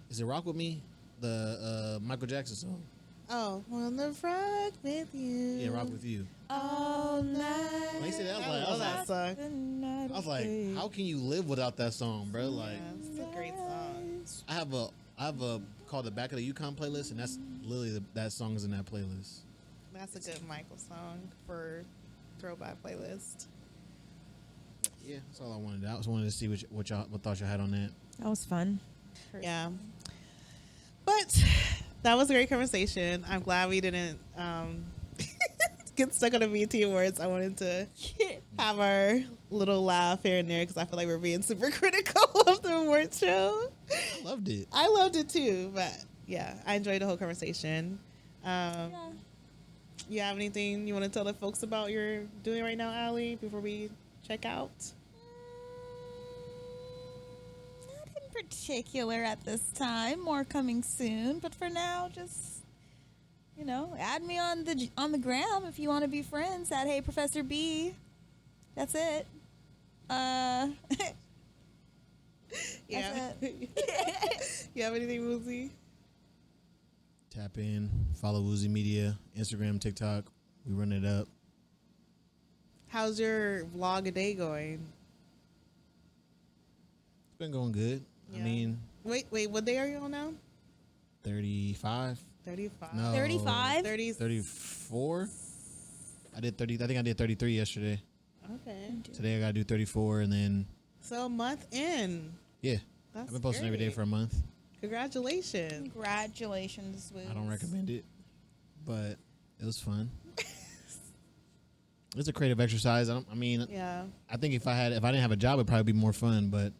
is it Rock with Me? The Michael Jackson song. Oh, wanna rock with you. Yeah, Rock with You. All night. When they say that, I love that song. I was like, how can you live without that song, bro? Like, Yeah, it's a great song. I have a called the Back of the Yukon playlist, and that's literally that song is in that playlist. That's a good Michael song for Throwback playlist. Yeah, that's all I wanted. I just wanted to see what thoughts y'all had on that. That was fun. Yeah. But that was a great conversation. I'm glad we didn't get stuck on the BT Awards. I wanted to have our little laugh here and there because I feel like we're being super critical of the award show. I loved it. I loved it too, but yeah, I enjoyed the whole conversation. You have anything you want to tell the folks about you're doing right now, Allie, before we check out? Not in particular at this time. More coming soon, but for now, just add me on the gram if you want to be friends. At Hey Professor B. That's it. Yeah. That's You have anything, Wuzi? Tap in, follow Wuzi Media, Instagram, TikTok. We run it up. How's your vlog a day going? It's been going good. Yeah. I mean, Wait, what day are you on now? 35. 35. No, 35? 30. 34. I did 30. I think I did 33 yesterday. Okay. Today I gotta do 34, and then So a month in. yeah, That's I've been posting every day great. for a month. Congratulations. Congratulations, Woo. I don't recommend it, but it was fun. It's a creative exercise. I mean, Yeah. I think if I didn't have a job, it'd probably be more fun. But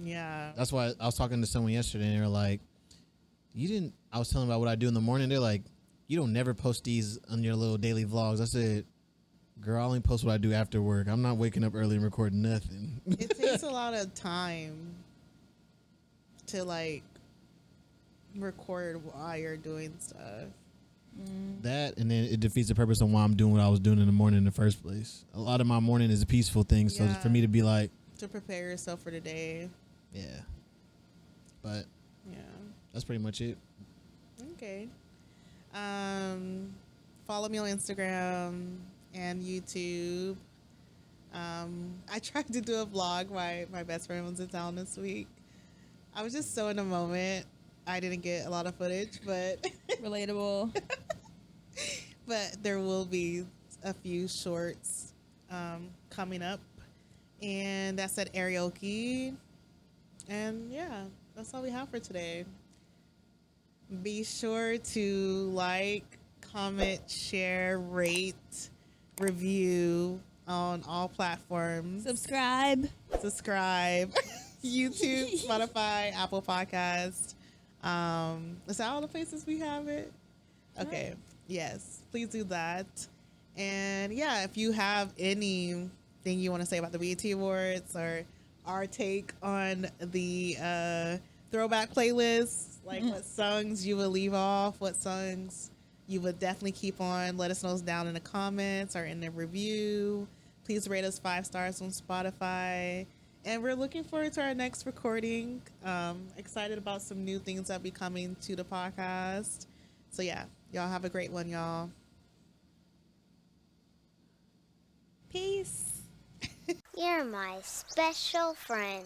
Yeah. that's why I was talking to someone yesterday, and they were like, "You didn't." I was telling them about what I do in the morning. They're like, "You don't never post these on your little daily vlogs." I said, "Girl, I only post what I do after work. I'm not waking up early and recording nothing." It takes a lot of time to record while you're doing stuff. That, and then it defeats the purpose of why I'm doing what I was doing in the morning in the first place. A lot of my morning is a peaceful thing, so Yeah. for me to be like, To prepare yourself for the day. yeah. But Yeah. that's pretty much it. Okay. Follow me on Instagram and YouTube. I tried to do a vlog. My best friend was in town this week. I was just so in the moment. I didn't get a lot of footage, but Relatable. but there will be a few shorts coming up, and that's at Earoke. And yeah, that's all we have for today. Be sure to like, comment, share, rate, review on all platforms. Subscribe. YouTube, Spotify, Apple Podcast. Is that all the places we have it? Okay. Yes. Please do that. And yeah, if you have anything you want to say about the BET Awards or our take on the throwback playlist, like what songs you would leave off, what songs you would definitely keep on, let us know down in the comments or in the review. Please rate us 5 stars on Spotify. And we're looking forward to our next recording. Excited about some new things that'll be coming to the podcast. So yeah, y'all have a great one, y'all. Peace. You're my special friend.